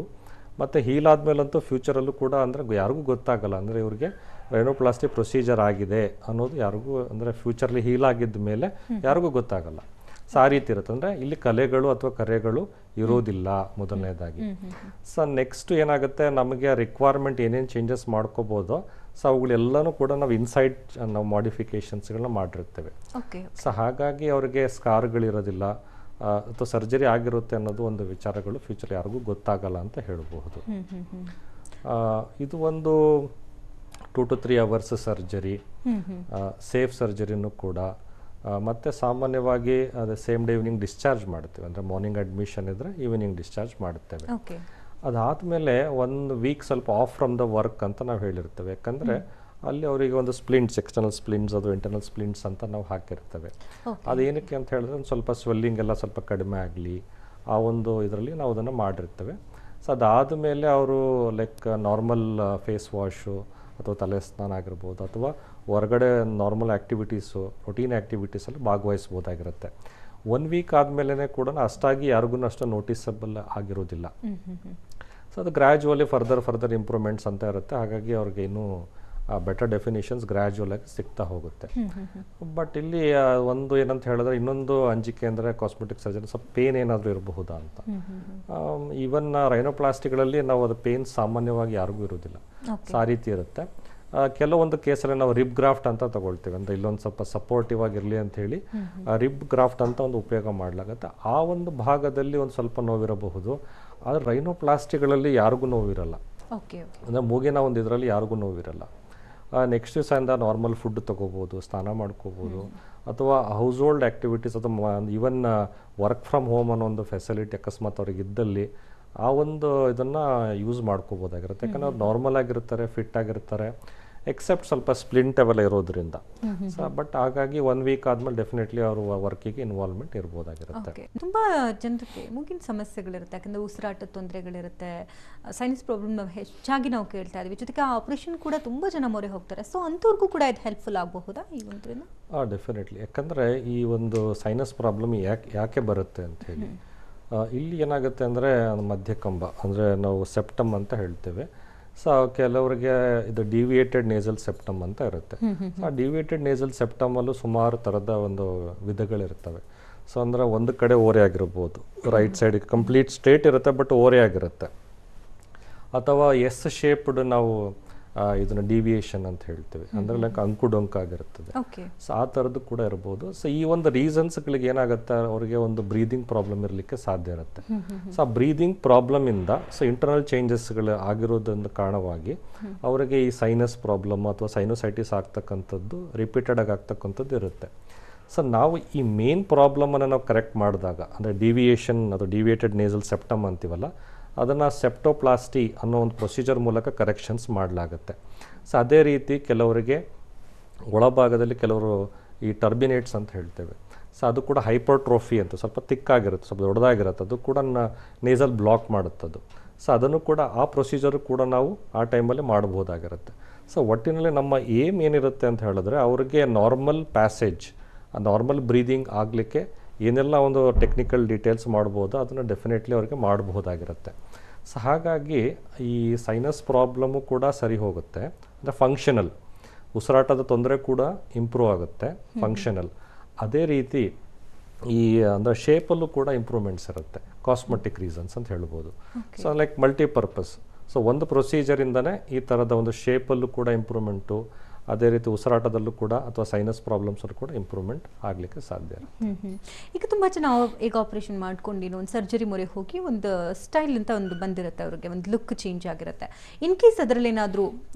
Speaker 2: ಮತ್ತು ಹೀಲ್ ಆದಮೇಲಂತೂ ಫ್ಯೂಚರಲ್ಲೂ ಕೂಡ ಅಂದರೆ ಯಾರಿಗೂ ಗೊತ್ತಾಗಲ್ಲ, ಅಂದರೆ ಇವ್ರಿಗೆ ರೈನೋಪ್ಲಾಸ್ಟಿ ಪ್ರೊಸೀಜರ್ ಆಗಿದೆ ಅನ್ನೋದು ಯಾರಿಗೂ, ಅಂದರೆ ಫ್ಯೂಚರ್ಲಿ ಹೀಲ್ ಆಗಿದ್ದ ಮೇಲೆ ಯಾರಿಗೂ ಗೊತ್ತಾಗಲ್ಲ. ಸೊ ಆ ರೀತಿ ಇರುತ್ತೆ. ಅಂದರೆ ಇಲ್ಲಿ ಕಲೆಗಳು ಅಥವಾ ಕರೆಗಳು ಇರೋದಿಲ್ಲ ಮೊದಲನೇದಾಗಿ. ಸೊ ನೆಕ್ಸ್ಟ್ ಏನಾಗುತ್ತೆ, ನಮಗೆ ರಿಕ್ವೈರ್ಮೆಂಟ್ ಏನೇನು ಚೇಂಜಸ್ ಮಾಡ್ಕೋಬೋದೋ ಸೊ ಅವುಗಳೆಲ್ಲನೂ ಕೂಡ ನಾವು ಇನ್ಸೈಡ್ ನಾವು ಮಾಡಿಫಿಕೇಶನ್ಸ್ಗಳನ್ನ ಮಾಡಿರ್ತೇವೆ. ಸೊ ಹಾಗಾಗಿ ಅವ್ರಿಗೆ ಸ್ಕಾರ್ಗಳಿರೋದಿಲ್ಲ ಅಥವಾ ಸರ್ಜರಿ ಆಗಿರುತ್ತೆ ಅನ್ನೋದು ಒಂದು ವಿಚಾರಗಳು ಫ್ಯೂಚರ್ ಯಾರಿಗೂ ಗೊತ್ತಾಗಲ್ಲ ಅಂತ ಹೇಳಬಹುದು. ಇದು ಒಂದು 2 to 3 hours ಸರ್ಜರಿ, ಸೇಫ್ ಸರ್ಜರಿನೂ ಕೂಡ. ಮತ್ತು ಸಾಮಾನ್ಯವಾಗಿ ಅದೇ ಸೇಮ್ ಡೇ ಈವ್ನಿಂಗ್ ಡಿಸ್ಚಾರ್ಜ್ ಮಾಡ್ತೇವೆ. ಅಂದರೆ ಮಾರ್ನಿಂಗ್ ಅಡ್ಮಿಷನ್ ಇದ್ದರೆ ಈವ್ನಿಂಗ್ ಡಿಸ್ಚಾರ್ಜ್ ಮಾಡ್ತೇವೆ. ಅದಾದಮೇಲೆ 1 week ಸ್ವಲ್ಪ ಆಫ್ ಫ್ರಮ್ ದ ವರ್ಕ್ ಅಂತ ನಾವು ಹೇಳಿರ್ತೇವೆ. ಯಾಕಂದರೆ ಅಲ್ಲಿ ಅವರಿಗೆ ಒಂದು ಸ್ಪ್ಲಿಂಟ್ಸ್, ಎಕ್ಸ್ಟರ್ನಲ್ ಸ್ಪ್ಲಿಂಟ್ಸ್ ಅದು ಇಂಟರ್ನಲ್ ಸ್ಪ್ಲಿಂಟ್ಸ್ ಅಂತ ನಾವು ಹಾಕಿರ್ತೇವೆ. ಅದೇನಕ್ಕೆ ಅಂತ ಹೇಳಿದ್ರೆ ಒಂದು ಸ್ವಲ್ಪ ಸ್ವೆಲ್ಲಿಂಗ್ ಎಲ್ಲ ಸ್ವಲ್ಪ ಕಡಿಮೆ ಆಗಲಿ ಆ ಒಂದು ಇದರಲ್ಲಿ ನಾವು ಅದನ್ನು ಮಾಡಿರ್ತೇವೆ. ಸೊ ಅದಾದಮೇಲೆ ಅವರು ಲೈಕ್ ನಾರ್ಮಲ್ ಫೇಸ್ ವಾಶು ಅಥವಾ ತಲೆ ಸ್ನಾನ ಆಗಿರ್ಬೋದು ಅಥವಾ ಹೊರಗಡೆ ನಾರ್ಮಲ್ ಆ್ಯಕ್ಟಿವಿಟೀಸು, ರೊಟೀನ್ ಆ್ಯಕ್ಟಿವಿಟೀಸಲ್ಲಿ ಭಾಗವಹಿಸ್ಬೋದಾಗಿರುತ್ತೆ. 1 week ಆದಮೇಲೆ ಕೂಡ ಅಷ್ಟಾಗಿ ಯಾರಿಗೂ ಅಷ್ಟು ನೋಟಿಸಬಲ್ ಆಗಿರೋದಿಲ್ಲ. ಸೊ ಅದು ಗ್ರ್ಯಾಜುವಲಿ ಫರ್ದರ್ ಇಂಪ್ರೂವ್ಮೆಂಟ್ಸ್ ಅಂತ ಇರುತ್ತೆ. ಹಾಗಾಗಿ ಅವ್ರಿಗೆ ಇನ್ನೂ ಬೆಟರ್ ಡೆಫಿನೇಷನ್ಸ್ ಗ್ರ್ಯಾಜುವಲ್ ಆಗಿ ಸಿಗ್ತಾ ಹೋಗುತ್ತೆ. ಬಟ್ ಇಲ್ಲಿ ಒಂದು ಏನಂತ ಹೇಳಿದ್ರೆ ಇನ್ನೊಂದು ಅಂಜಿಕೆ ಅಂದರೆ ಕಾಸ್ಮೆಟಿಕ್ ಸರ್ಜರಿ ಸ್ವಲ್ಪ ಪೇನ್ ಏನಾದರೂ ಇರಬಹುದಾ ಅಂತ. ಈವನ್ ರೈನೋಪ್ಲಾಸ್ಟಿಗಳಲ್ಲಿ ನಾವು ಅದು ಪೇನ್ ಸಾಮಾನ್ಯವಾಗಿ ಯಾರಿಗೂ ಇರೋದಿಲ್ಲ. ಸೊ ಆ ರೀತಿ ಇರುತ್ತೆ. ಕೆಲವೊಂದು ಕೇಸಲ್ಲಿ ನಾವು ರಿಬ್ ಗ್ರಾಫ್ಟ್ ಅಂತ ತಗೊಳ್ತೀವಿ. ಅಂದರೆ ಇಲ್ಲೊಂದು ಸ್ವಲ್ಪ ಸಪೋರ್ಟಿವ್ ಆಗಿರಲಿ ಅಂತ ಹೇಳಿ ರಿಬ್ ಗ್ರಾಫ್ಟ್ ಅಂತ ಒಂದು ಉಪಯೋಗ ಮಾಡಲಾಗುತ್ತೆ. ಆ ಒಂದು ಭಾಗದಲ್ಲಿ ಒಂದು ಸ್ವಲ್ಪ ನೋವಿರಬಹುದು. ಆದರೆ ರೈನೋಪ್ಲಾಸ್ಟಿಗಳಲ್ಲಿ ಯಾರಿಗೂ ನೋವಿರಲ್ಲ. ಅಂದರೆ ಮೂಗಿನ ಒಂದು ಇದರಲ್ಲಿ ಯಾರಿಗೂ ನೋವಿರಲ್ಲ. ನೆಕ್ಸ್ಟ್ ದಿವಸದಿಂದ ನಾರ್ಮಲ್ ಫುಡ್ ತೊಗೋಬೋದು, ಸ್ನಾನ ಮಾಡ್ಕೋಬೋದು, ಅಥವಾ ಹೌಸ್ ಹೋಲ್ಡ್ ಆ್ಯಕ್ಟಿವಿಟೀಸ್ ಅಥವಾ ಈವನ್ ವರ್ಕ್ ಫ್ರಮ್ ಹೋಮ್ ಅನ್ನೋ ಒಂದು ಫೆಸಿಲಿಟಿ ಅಕಸ್ಮಾತ್ ಅವ್ರಿಗೆ ಇದ್ದಲ್ಲಿ ಆ ಒಂದು ಇದನ್ನು ಯೂಸ್ ಮಾಡ್ಕೋಬೋದಾಗಿರುತ್ತೆ. ಯಾಕಂದರೆ ಅವ್ರು ನಾರ್ಮಲ್ ಆಗಿರ್ತಾರೆ, ಫಿಟ್ ಆಗಿರ್ತಾರೆ, ಎಕ್ಸೆಪ್ಟ್ ಸ್ವಲ್ಪ ಸ್ಪ್ಲಿಂಟ್ ಅವೆಲ್ಲ ಇರೋದ್ರಿಂದ. ಬಟ್ ಹಾಗಾಗಿ 1 week ಆದ್ಮೇಲೆ ಡೆಫಿನೆಟ್ಲಿ ಅವರು ವರ್ಕಿಗೆ ಇನ್ವಾಲ್ವ್ಮೆಂಟ್ ಇರ್ಬೋದಾಗಿರುತ್ತೆ.
Speaker 1: ತುಂಬಾ ಜನರಿಗೆ ಮೂಗಿನ ಸಮಸ್ಯೆಗಳಿರುತ್ತೆ. ಯಾಕಂದ್ರೆ ಉಸಿರಾಟ ತೊಂದರೆಗಳಿರುತ್ತೆ, ಸೈನಸ್ ಪ್ರಾಬ್ಲಮ್ ನಾವು ಹೆಚ್ಚಾಗಿ ನಾವು ಕೇಳ್ತಾ ಇದೀವಿ. ಜೊತೆಗೆ ಆ ಆಪರೇಷನ್ ಕೂಡ ತುಂಬಾ ಜನ ಮೊರೆ ಹೋಗ್ತಾರೆ. ಸೊ ಅಂಥವ್ರಿಗೂ ಕೂಡ ಇದು ಹೆಲ್ಪ್ಫುಲ್ ಆಗಬಹುದಾ ಈ ಒಂದ್ರಿಂದ?
Speaker 2: ಡೆಫಿನೆಟ್ಲಿ. ಯಾಕಂದರೆ ಈ ಒಂದು ಸೈನಸ್ ಪ್ರಾಬ್ಲಮ್ ಯಾಕೆ ಬರುತ್ತೆ ಅಂತ ಹೇಳಿ, ಇಲ್ಲಿ ಏನಾಗುತ್ತೆ ಅಂದರೆ ಮಧ್ಯಕಂಬ ಅಂದರೆ ನಾವು ಸೆಪ್ಟಮ್ ಅಂತ ಹೇಳ್ತೇವೆ. ಸೊ ಕೆಲವರಿಗೆ ಇದು ಡಿವಿಯೇಟೆಡ್ ನೇಸಲ್ ಸೆಪ್ಟಮ್ ಅಂತ ಇರುತ್ತೆ. ಆ ಡಿವಿಯೇಟೆಡ್ ನೇಸಲ್ ಸೆಪ್ಟಮಲ್ಲೂ ಸುಮಾರು ಥರದ ಒಂದು ವಿಧಗಳಿರ್ತವೆ. ಸೊ ಅಂದರೆ ಒಂದು ಕಡೆ ಓರೆ ಆಗಿರ್ಬೋದು, ರೈಟ್ ಸೈಡಿಗೆ ಕಂಪ್ಲೀಟ್ ಸ್ಟ್ರೇಟ್ ಇರುತ್ತೆ ಬಟ್ ಓರೆ ಆಗಿರುತ್ತೆ, ಅಥವಾ ಎಸ್ ಶೇಪ್ಡ್ ನಾವು ಇದನ್ನು ಡಿವಿಯೇಷನ್ ಅಂತ ಹೇಳ್ತೀವಿ. ಅಂದರೆ ಲೈಕ್ ಅಂಕುಡೊಂಕು ಆಗಿರುತ್ತದೆ. ಸೊ ಆ ಥರದ್ದು ಕೂಡ ಇರ್ಬೋದು. ಸೊ ಈ ಒಂದು ರೀಸನ್ಸ್ಗಳಿಗೆ ಏನಾಗುತ್ತೆ, ಅವರಿಗೆ ಒಂದು ಬ್ರೀದಿಂಗ್ ಪ್ರಾಬ್ಲಮ್ ಇರಲಿಕ್ಕೆ ಸಾಧ್ಯ ಇರುತ್ತೆ. ಸೊ ಆ ಬ್ರೀದಿಂಗ್ ಪ್ರಾಬ್ಲಮಿಂದ ಸೊ ಇಂಟರ್ನಲ್ ಚೇಂಜಸ್ಗಳು ಆಗಿರೋದೊಂದು ಕಾರಣವಾಗಿ ಅವರಿಗೆ ಈ ಸೈನಸ್ ಪ್ರಾಬ್ಲಮ್ ಅಥವಾ ಸೈನೋಸೈಟಿಸ್ ಆಗ್ತಕ್ಕಂಥದ್ದು ರಿಪೀಟೆಡ್ ಆಗಿ ಆಗ್ತಕ್ಕಂಥದ್ದು ಇರುತ್ತೆ. ಸೊ ನಾವು ಈ ಮೇನ್ ಪ್ರಾಬ್ಲಮನ್ನು ನಾವು ಕರೆಕ್ಟ್ ಮಾಡಿದಾಗ, ಅಂದರೆ ಡಿವಿಯೇಷನ್ ಅದು ಡಿವಿಯೇಟೆಡ್ ನೇಸಲ್ ಸೆಪ್ಟಮ್ ಅಂತೀವಲ್ಲ, ಅದನ್ನು ಸೆಪ್ಟೋಪ್ಲಾಸ್ಟಿ ಅನ್ನೋ ಒಂದು ಪ್ರೊಸೀಜರ್ ಮೂಲಕ ಕರೆಕ್ಷನ್ಸ್ ಮಾಡಲಾಗುತ್ತೆ. ಸೊ ಅದೇ ರೀತಿ ಕೆಲವರಿಗೆ ಒಳಭಾಗದಲ್ಲಿ ಕೆಲವರು ಈ ಟರ್ಬಿನೇಟ್ಸ್ ಅಂತ ಹೇಳ್ತೇವೆ. ಸೊ ಅದು ಕೂಡ ಹೈಪರ್ಟ್ರೋಫಿ ಅಂತ ಸ್ವಲ್ಪ ತಿಕ್ಕಾಗಿರುತ್ತೆ, ಸ್ವಲ್ಪ ದೊಡ್ಡದಾಗಿರುತ್ತೆ, ಅದು ಕೂಡ ನೇಸಲ್ ಬ್ಲಾಕ್ ಮಾಡುತ್ತದು. ಸೊ ಅದನ್ನು ಕೂಡ ಆ ಪ್ರೊಸೀಜರು ಕೂಡ ನಾವು ಆ ಟೈಮಲ್ಲಿ ಮಾಡ್ಬೋದಾಗಿರುತ್ತೆ. ಸೊ ಒಟ್ಟಿನಲ್ಲಿ ನಮ್ಮ ಏಮ್ ಏನಿರುತ್ತೆ ಅಂತ ಹೇಳಿದ್ರೆ ಅವ್ರಿಗೆ ನಾರ್ಮಲ್ ಪ್ಯಾಸೇಜ್, ನಾರ್ಮಲ್ ಬ್ರೀದಿಂಗ್ ಆಗಲಿಕ್ಕೆ ಏನೆಲ್ಲ ಒಂದು ಟೆಕ್ನಿಕಲ್ ಡೀಟೇಲ್ಸ್ ಮಾಡ್ಬೋದು ಅದನ್ನು ಡೆಫಿನೆಟ್ಲಿ ಅವ್ರಿಗೆ ಮಾಡಬಹುದಾಗಿರುತ್ತೆ. ಸೊ ಹಾಗಾಗಿ ಈ ಸೈನಸ್ ಪ್ರಾಬ್ಲಮ್ಮು ಕೂಡ ಸರಿ ಹೋಗುತ್ತೆ. ಅಂದರೆ ಫಂಕ್ಷನಲ್ ಉಸಿರಾಟದ ತೊಂದರೆ ಕೂಡ ಇಂಪ್ರೂವ್ ಆಗುತ್ತೆ, ಫಂಕ್ಷನಲ್. ಅದೇ ರೀತಿ ಈ ಅಂದರೆ ಶೇಪಲ್ಲೂ ಕೂಡ ಇಂಪ್ರೂವ್ಮೆಂಟ್ಸ್ ಇರುತ್ತೆ, ಕಾಸ್ಮೆಟಿಕ್ ರೀಸನ್ಸ್ ಅಂತ ಹೇಳ್ಬೋದು. So like multipurpose. ಸೊ ಒಂದು ಪ್ರೊಸೀಜರಿಂದನೇ ಈ ಥರದ ಒಂದು ಶೇಪಲ್ಲೂ ಕೂಡ ಇಂಪ್ರೂವ್ಮೆಂಟು, ಅದೇ ರೀತಿ ಉಸಿರಾಟದಲ್ಲೂ ಕೂಡ ಅಥವಾ ಸೈನಸ್ ಪ್ರಾಬ್ಲಮ್ಸಲ್ಲೂ ಕೂಡ ಇಂಪ್ರೂವ್ಮೆಂಟ್ ಆಗಲಿಕ್ಕೆ ಸಾಧ್ಯ.
Speaker 1: ಈಗ ತುಂಬ ಜನ ಈಗ ಆಪರೇಷನ್ ಮಾಡ್ಕೊಂಡು ಒಂದು ಸರ್ಜರಿ ಮೊರೆ ಹೋಗಿ ಒಂದು ಸ್ಟೈಲ್ ಅಂತ ಒಂದು ಬಂದಿರುತ್ತೆ, ಅವ್ರಿಗೆ ಒಂದು ಲುಕ್ ಚೇಂಜ್ ಆಗಿರುತ್ತೆ. ಇನ್ ಕೇಸ್ ಅದರಲ್ಲಿ ಏನಾದರೂ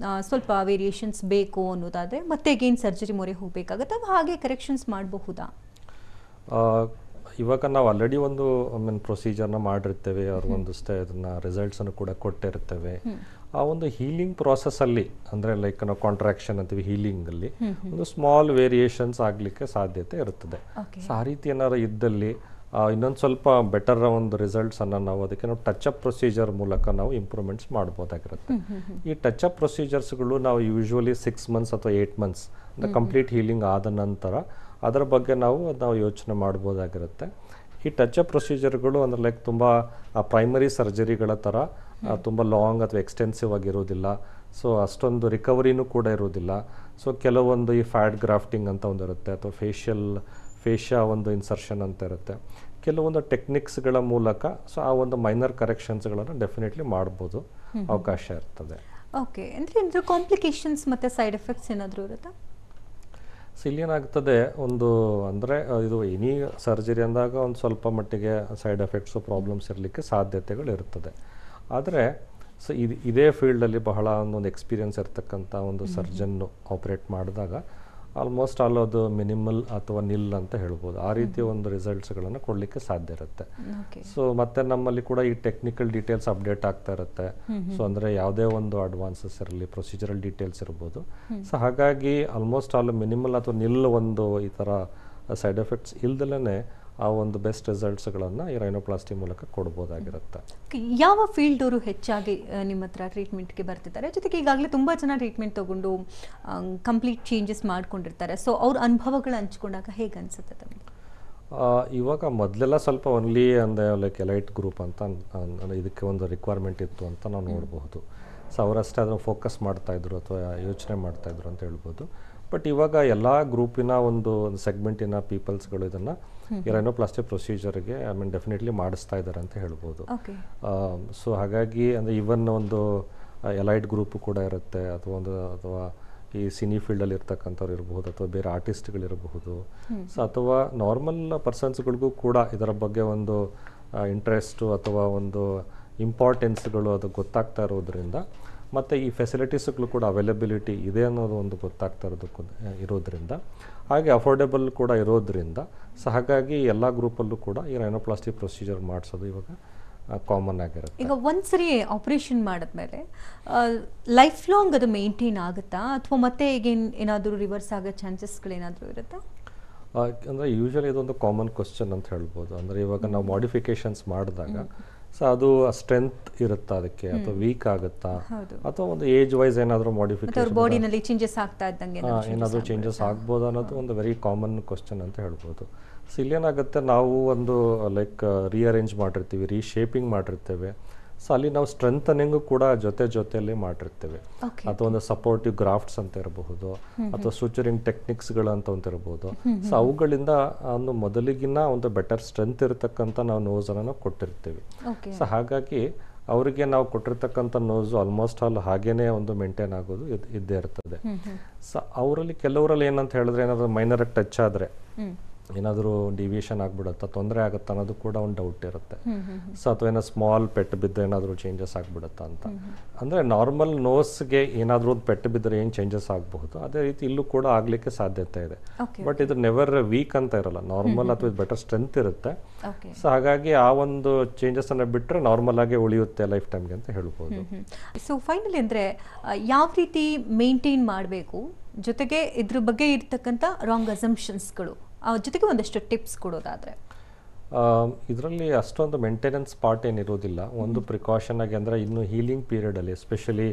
Speaker 1: ಸ್ವಲ್ಪ ವೇರಿಯೇಷನ್ಸ್ ಬೇಕು ಅನ್ನೋದಾದರೆ ಮತ್ತೆ ಅಗೇನ್ ಸರ್ಜರಿ ಮೊರೆ ಹೋಗಬೇಕಾಗತ್ತೆ, ಹಾಗೆ ಕರೆಕ್ಷನ್ಸ್ ಮಾಡಬಹುದಾ?
Speaker 2: ಇವಾಗ ನಾವು ಆಲ್ರೆಡಿ ಒಂದು ಪ್ರೊಸೀಜರ್ನ ಮಾಡಿರ್ತೇವೆ, ಅವ್ರಿಗೊಂದು ಇದನ್ನ ರಿಸಲ್ಟ್ಸನ್ನು ಕೂಡ ಕೊಟ್ಟಿರ್ತೇವೆ. ಆ ಒಂದು ಹೀಲಿಂಗ್ ಪ್ರಾಸೆಸ್ಸಲ್ಲಿ ಅಂದರೆ ಲೈಕ್ ನಾವು ಕಾಂಟ್ರಾಕ್ಷನ್ ಅಂತೀವಿ, ಹೀಲಿಂಗಲ್ಲಿ ಒಂದು ಸ್ಮಾಲ್ ವೇರಿಯೇಷನ್ಸ್ ಆಗಲಿಕ್ಕೆ ಸಾಧ್ಯತೆ ಇರುತ್ತದೆ. ಸೊ ಆ ರೀತಿ ಏನಾದ್ರು ಇದ್ದಲ್ಲಿ ಇನ್ನೊಂದು ಸ್ವಲ್ಪ ಬೆಟರ್ ಒಂದು ರಿಸಲ್ಟ್ಸನ್ನು ನಾವು ಅದಕ್ಕೆ ನಾವು ಟಚ್ ಅಪ್ ಪ್ರೊಸೀಜರ್ ಮೂಲಕ ನಾವು ಇಂಪ್ರೂವ್ಮೆಂಟ್ಸ್ ಮಾಡ್ಬೋದಾಗಿರುತ್ತೆ. ಈ ಟಚ್ ಅಪ್ ಪ್ರೊಸೀಜರ್ಸ್ಗಳು ನಾವು ಯೂಶ್ವಲಿ 6 months ಅಥವಾ 8 months ಅಂದರೆ ಕಂಪ್ಲೀಟ್ ಹೀಲಿಂಗ್ ಆದ ನಂತರ ಅದರ ಬಗ್ಗೆ ನಾವು ಯೋಚನೆ ಮಾಡ್ಬೋದಾಗಿರುತ್ತೆ. ಈ ಟಚ್ ಅಪ್ ಪ್ರೊಸೀಜರ್ಗಳು ಅಂದರೆ ಲೈಕ್ ತುಂಬ ಪ್ರೈಮರಿ ಸರ್ಜರಿಗಳ ಥರ ತುಂಬ ಲಾಂಗ್ ಅಥವಾ ಎಕ್ಸ್ಟೆನ್ಸಿವ್ ಆಗಿರೋದಿಲ್ಲ. ಸೊ ಅಷ್ಟೊಂದು ರಿಕವರಿನೂ ಕೂಡ ಇರೋದಿಲ್ಲ. ಸೊ ಕೆಲವೊಂದು ಈ ಫ್ಯಾಟ್ ಗ್ರಾಫ್ಟಿಂಗ್ ಅಂತ ಒಂದು ಇರುತ್ತೆ, ಅಥವಾ ಫೇಶಿಯಾ ಒಂದು ಇನ್ಸರ್ಷನ್ ಅಂತ ಇರುತ್ತೆ. ಕೆಲವೊಂದು ಟೆಕ್ನಿಕ್ಸ್ಗಳ ಮೂಲಕ ಸೊ ಆ ಒಂದು ಮೈನರ್ ಕರೆಕ್ಷನ್ಸ್ಗಳನ್ನು ಡೆಫಿನೆಟ್ಲಿ ಮಾಡ್ಬೋದು, ಅವಕಾಶ ಇರ್ತದೆ.
Speaker 1: ಓಕೆ, ಅಂದರೆ ಏನಾದರೂ ಕಾಂಪ್ಲಿಕೇಶನ್ಸ್ ಮತ್ತು ಸೈಡ್ ಎಫೆಕ್ಟ್ಸ್ ಏನಾದರೂ ಇರುತ್ತಾ?
Speaker 2: ಸೊ ಇಲ್ಲೇನಾಗ್ತದೆ, ಒಂದು ಅಂದರೆ ಇದು ಎನಿ ಸರ್ಜರಿ ಅಂದಾಗ ಒಂದು ಸ್ವಲ್ಪ ಮಟ್ಟಿಗೆ ಸೈಡ್ ಎಫೆಕ್ಟ್ಸು ಪ್ರಾಬ್ಲಮ್ಸ್ ಇರಲಿಕ್ಕೆ ಸಾಧ್ಯತೆಗಳು ಇರ್ತದೆ. ಆದರೆ ಸೊ ಇದೇ ಫೀಲ್ಡಲ್ಲಿ ಬಹಳ ಒಂದು ಎಕ್ಸ್ಪೀರಿಯನ್ಸ್ ಇರ್ತಕ್ಕಂಥ ಒಂದು ಸರ್ಜನ್ನು ಆಪ್ರೇಟ್ ಮಾಡಿದಾಗ ಆಲ್ಮೋಸ್ಟ್ ಆಲ್ ಅದು ಮಿನಿಮಲ್ ಅಥವಾ ನಿಲ್ ಅಂತ ಹೇಳ್ಬೋದು. ಆ ರೀತಿಯ ಒಂದು ರಿಸಲ್ಟ್ಸ್ಗಳನ್ನು ಕೊಡಲಿಕ್ಕೆ ಸಾಧ್ಯ ಇರುತ್ತೆ. ಸೊ ಮತ್ತೆ ನಮ್ಮಲ್ಲಿ ಕೂಡ ಈ ಟೆಕ್ನಿಕಲ್ ಡೀಟೇಲ್ಸ್ ಅಪ್ಡೇಟ್ ಆಗ್ತಾ ಇರುತ್ತೆ. ಸೊ ಅಂದರೆ ಯಾವುದೇ ಒಂದು ಅಡ್ವಾನ್ಸಸ್ ಇರಲಿ, ಪ್ರೊಸೀಜರಲ್ ಡೀಟೇಲ್ಸ್ ಇರ್ಬೋದು. ಸೊ ಹಾಗಾಗಿ ಆಲ್ಮೋಸ್ಟ್ ಆಲ್ ಮಿನಿಮಲ್ ಅಥವಾ ನಿಲ್ ಒಂದು ಈ ಥರ ಸೈಡ್ ಎಫೆಕ್ಟ್ಸ್ ಇಲ್ದಲೇ ಆ ಒಂದು ಬೆಸ್ಟ್ ರಿಸಲ್ಟ್ಸ್ಗಳನ್ನು ಈ ರೈನೋಪ್ಲಾಸ್ಟಿ ಮೂಲಕ ಕೊಡ್ಬೋದಾಗಿರುತ್ತೆ.
Speaker 1: ಯಾವ ಫೀಲ್ಡ್ ಅವರು ಹೆಚ್ಚಾಗಿ ನಿಮ್ಮ ಹತ್ರ ಟ್ರೀಟ್ಮೆಂಟ್ಗೆ ಬರ್ತಿದ್ದಾರೆ? ಜೊತೆಗೆ ಈಗಾಗಲೇ ತುಂಬ ಜನ ಟ್ರೀಟ್ಮೆಂಟ್ ತೊಗೊಂಡು ಕಂಪ್ಲೀಟ್ ಚೇಂಜಸ್ ಮಾಡ್ಕೊಂಡಿರ್ತಾರೆ. ಸೊ ಅವ್ರ ಅನುಭವಗಳು ಹಂಚ್ಕೊಂಡಾಗ ಹೇಗೆ ಅನಿಸುತ್ತೆ ತಮಗೆ?
Speaker 2: ಇವಾಗ ಮೊದಲೆಲ್ಲ ಸ್ವಲ್ಪ ಓನ್ಲಿ ಅಂದರೆ ಲೈಕ್ ಎಲೈಟ್ ಗ್ರೂಪ್ ಅಂತ ಇದಕ್ಕೆ ಒಂದು ರಿಕ್ವೈರ್ಮೆಂಟ್ ಇತ್ತು ಅಂತ ನಾವು ನೋಡಬಹುದು. ಸೊ ಅವರಷ್ಟೇ ಅದನ್ನು ಫೋಕಸ್ ಮಾಡ್ತಾಯಿದ್ರು ಅಥವಾ ಯೋಚನೆ ಮಾಡ್ತಾಯಿದ್ರು ಅಂತ ಹೇಳ್ಬೋದು. ಬಟ್ ಇವಾಗ ಎಲ್ಲ ಗ್ರೂಪಿನ ಒಂದು ಸೆಗ್ಮೆಂಟಿನ ಪೀಪಲ್ಸ್ಗಳು ಇದನ್ನು ಈ ರೈನೋಪ್ಲಾಸ್ಟಿ ಪ್ರೊಸೀಜರ್ಗೆ ಡೆಫಿನೆಟ್ಲಿ ಮಾಡಿಸ್ತಾ ಇದ್ದಾರೆ ಅಂತ ಹೇಳ್ಬೋದು. ಸೊ ಹಾಗಾಗಿ ಅಂದರೆ ಈವನ್ ಒಂದು ಎಲೈಟ್ ಗ್ರೂಪ್ ಕೂಡ ಇರುತ್ತೆ, ಅಥವಾ ಈ ಸಿನಿ ಫೀಲ್ಡಲ್ಲಿ ಇರ್ತಕ್ಕಂಥವ್ರು ಇರಬಹುದು, ಅಥವಾ ಬೇರೆ ಆರ್ಟಿಸ್ಟ್ಗಳಿರಬಹುದು. ಸೊ ಅಥವಾ ನಾರ್ಮಲ್ ಪರ್ಸನ್ಸ್ಗಳಿಗೂ ಕೂಡ ಇದರ ಬಗ್ಗೆ ಒಂದು ಇಂಟ್ರೆಸ್ಟು ಅಥವಾ ಒಂದು ಇಂಪಾರ್ಟೆನ್ಸ್ಗಳು ಅದು ಗೊತ್ತಾಗ್ತಾ ಇರೋದ್ರಿಂದ, ಮತ್ತು ಈ ಫೆಸಿಲಿಟೀಸ್ಗಳು ಕೂಡ ಅವೈಲಬಿಲಿಟಿ ಇದೆ ಅನ್ನೋದು ಒಂದು ಗೊತ್ತಾಗ್ತಾ ಇರೋದ್ರಿಂದ, ಹಾಗೆ ಅಫೋರ್ಡೆಬಲ್ ಕೂಡ ಇರೋದ್ರಿಂದ, ಸೊ ಹಾಗಾಗಿ ಎಲ್ಲ ಗ್ರೂಪಲ್ಲೂ ಕೂಡ ಈ ರೈನೋಪ್ಲಾಸ್ಟಿ ಪ್ರೊಸೀಜರ್ ಮಾಡಿಸೋದು ಇವಾಗ ಕಾಮನ್ ಆಗಿರುತ್ತೆ.
Speaker 1: ಈಗ ಒಂದ್ಸರಿ ಆಪರೇಷನ್ ಮಾಡಿದ್ಮೇಲೆ ಲೈಫ್ ಲಾಂಗ್ ಅದು ಮೇಂಟೈನ್ ಆಗುತ್ತಾ, ಅಥವಾ ಮತ್ತೆ ಈಗ ಏನಾದರೂ ರಿವರ್ಸ್ ಆಗೋ ಚಾನ್ಸಸ್ಗಳೇನಾದರೂ ಇರುತ್ತಾ?
Speaker 2: ಅಂದರೆ ಯೂಶಲಿ ಇದೊಂದು ಕಾಮನ್ ಕ್ವಶನ್ ಅಂತ ಹೇಳ್ಬೋದು. ಅಂದರೆ ಇವಾಗ ನಾವು ಮಾಡಿಫಿಕೇಶನ್ಸ್ ಮಾಡಿದಾಗ ಸೊ ಅದು ಸ್ಟ್ರೆಂತ್ ಇರುತ್ತಾ ಅದಕ್ಕೆ, ಅಥವಾ ವೀಕ್ ಆಗುತ್ತಾ, ಅಥವಾ ಒಂದು ಏಜ್ ವೈಸ್ ಏನಾದರೂ ಮಾಡಿಫಿಕೇಶನ್
Speaker 1: ಬಾಡಿನಲ್ಲಿ ಚೇಂಜಸ್ ಆಗ್ತಾ ಇದ್ದಂಗೆ
Speaker 2: ಏನಾದರೂ ಚೇಂಜಸ್ ಆಗ್ಬೋದು ಅನ್ನೋದು ಒಂದು ವೆರಿ ಕಾಮನ್ ಕ್ವಶನ್ ಅಂತ ಹೇಳ್ಬೋದು. ಸೊ ಇಲ್ಲೇನಾಗುತ್ತೆ, ನಾವು ಒಂದು ಲೈಕ್ ರೀಅರೇಂಜ್ ಮಾಡಿರ್ತೀವಿ, ರೀಶೇಪಿಂಗ್ ಮಾಡಿರ್ತೇವೆ. ಸೊ ಅಲ್ಲಿ ನಾವು ಸ್ಟ್ರೆಂಥನಿಂಗು ಕೂಡ ಜೊತೆಯಲ್ಲಿ ಮಾಡಿರ್ತೇವೆ. ಅಥವಾ ಒಂದು ಸಪೋರ್ಟಿವ್ ಗ್ರಾಫ್ಟ್ಸ್ ಅಂತ ಇರಬಹುದು, ಅಥವಾ ಸೂಚರಿಂಗ್ ಟೆಕ್ನಿಕ್ಸ್ಗಳು ಅಂತ ಒಂದು ಇರಬಹುದು. ಸೊ ಅವುಗಳಿಂದ ಒಂದು ಮೊದಲಿಗಿನ ಒಂದು ಬೆಟರ್ ಸ್ಟ್ರೆಂತ್ ಇರತಕ್ಕಂಥ ನಾವು ನೋಸನ್ನು ನಾವು ಕೊಟ್ಟಿರ್ತೀವಿ. ಸೊ ಹಾಗಾಗಿ ಅವರಿಗೆ ನಾವು ಕೊಟ್ಟಿರ್ತಕ್ಕಂಥ ನೋಸು ಆಲ್ಮೋಸ್ಟ್ ಆಲ್ ಹಾಗೇನೆ ಒಂದು ಮೇಂಟೈನ್ ಆಗೋದು ಇದ್ದೇ ಇರ್ತದೆ. ಸೊ ಅವರಲ್ಲಿ ಕೆಲವರಲ್ಲಿ ಏನಂತ ಹೇಳಿದ್ರೆ, ಏನಾದರೂ ಮೈನರ್ ಟಚ್ ಆದರೆ ಏನಾದರೂ ಡಿವಿಯೇಷನ್ ಆಗಿಬಿಡುತ್ತಾ, ತೊಂದರೆ ಆಗುತ್ತಾ ಅನ್ನೋದು ಕೂಡ ಒಂದು ಡೌಟ್ ಇರುತ್ತೆ. ಸೊ ಅಥವಾ ಏನೋ ಸ್ಮಾಲ್ ಪೆಟ್ಟು ಬಿದ್ದರೆ ಏನಾದರೂ ಚೇಂಜಸ್ ಆಗಿಬಿಡುತ್ತಾ ಅಂತ. ಅಂದರೆ ನಾರ್ಮಲ್ ನೋಸ್ಗೆ ಏನಾದರೂ ಒಂದು ಪೆಟ್ಟು ಬಿದ್ದರೆ ಏನು ಚೇಂಜಸ್ ಆಗಬಹುದು, ಅದೇ ರೀತಿ ಇಲ್ಲೂ ಕೂಡ ಆಗಲಿಕ್ಕೆ ಸಾಧ್ಯತೆ ಇದೆ. ಬಟ್ ಇದು ನೆವರ್ ವೀಕ್ ಅಂತ ಇರಲ್ಲ, ನಾರ್ಮಲ್ ಅಥವಾ ಇದು ಬೆಟರ್ ಸ್ಟ್ರೆಂತ್ ಇರುತ್ತೆ. ಸೊ ಹಾಗಾಗಿ ಆ ಒಂದು ಚೇಂಜಸನ್ನು ಬಿಟ್ಟರೆ ನಾರ್ಮಲ್ ಆಗಿ ಉಳಿಯುತ್ತೆ ಲೈಫ್ ಟೈಮ್ಗೆ ಅಂತ ಹೇಳ್ಬೋದು.
Speaker 1: ಸೊ ಫೈನಲಿ ಅಂದರೆ ಯಾವ ರೀತಿ ಮೇಂಟೈನ್ ಮಾಡಬೇಕು, ಜೊತೆಗೆ ಇದ್ರ ಬಗ್ಗೆ ಇರ್ತಕ್ಕಂಥ ರಾಂಗ್ ಅಸಂಪ್ಷನ್ಸ್ಗಳು, ಜೊತೆಗೆ ಒಂದಷ್ಟು ಟಿಪ್ಸ್ ಕೊಡೋದಾದರೆ?
Speaker 2: ಇದರಲ್ಲಿ ಅಷ್ಟೊಂದು ಮೇಂಟೆನೆನ್ಸ್ ಪಾರ್ಟ್ ಏನಿರೋದಿಲ್ಲ. ಒಂದು ಪ್ರಿಕಾಷನ್ ಆಗಿ ಅಂದರೆ ಇನ್ನು ಹೀಲಿಂಗ್ ಪೀರಿಯಡಲ್ಲಿ ಎಸ್ಪೆಷಲಿ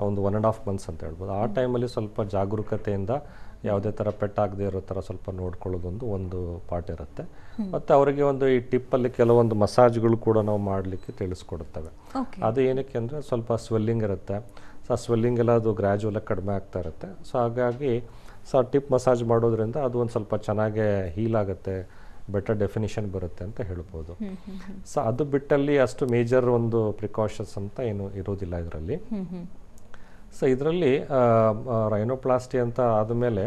Speaker 2: ಒಂದು 1.5 months ಅಂತ ಹೇಳ್ಬೋದು, ಆ ಟೈಮಲ್ಲಿ ಸ್ವಲ್ಪ ಜಾಗರೂಕತೆಯಿಂದ ಯಾವುದೇ ಥರ ಪೆಟ್ಟಾಗದೇ ಇರೋ ಥರ ಸ್ವಲ್ಪ ನೋಡ್ಕೊಳ್ಳೋದೊಂದು ಒಂದು ಪಾರ್ಟ್ ಇರುತ್ತೆ. ಮತ್ತು ಅವರಿಗೆ ಒಂದು ಈ ಟಿಪ್ಪಲ್ಲಿ ಕೆಲವೊಂದು ಮಸಾಜ್ಗಳು ಕೂಡ ನಾವು ಮಾಡಲಿಕ್ಕೆ ತಿಳಿಸ್ಕೊಡುತ್ತೇವೆ. ಅದು ಏನಕ್ಕೆ ಅಂದರೆ ಸ್ವಲ್ಪ ಸ್ವೆಲ್ಲಿಂಗ್ ಇರುತ್ತೆ. ಸೊ ಆ ಸ್ವೆಲ್ಲಿಂಗ್ ಎಲ್ಲ ಅದು ಗ್ರ್ಯಾಜುವಲಾಗಿ ಕಡಿಮೆ ಆಗ್ತಾ ಇರುತ್ತೆ. ಸೊ ಹಾಗಾಗಿ ಸೊ ಟಿಪ್ ಮಸಾಜ್ ಮಾಡೋದ್ರಿಂದ ಅದು ಒಂದು ಸ್ವಲ್ಪ ಚೆನ್ನಾಗೇ ಹೀಲ್ ಆಗುತ್ತೆ, ಬೆಟರ್ ಡೆಫಿನಿಷನ್ ಬರುತ್ತೆ ಅಂತ ಹೇಳ್ಬೋದು. ಸೊ ಅದು ಬಿಟ್ಟಲ್ಲಿ ಅಷ್ಟು ಮೇಜರ್ ಒಂದು ಪ್ರಿಕಾಷನ್ಸ್ ಅಂತ ಏನು ಇರೋದಿಲ್ಲ ಇದರಲ್ಲಿ. ಸೊ ಇದರಲ್ಲಿ ರೈನೋಪ್ಲಾಸ್ಟಿ ಅಂತ ಆದಮೇಲೆ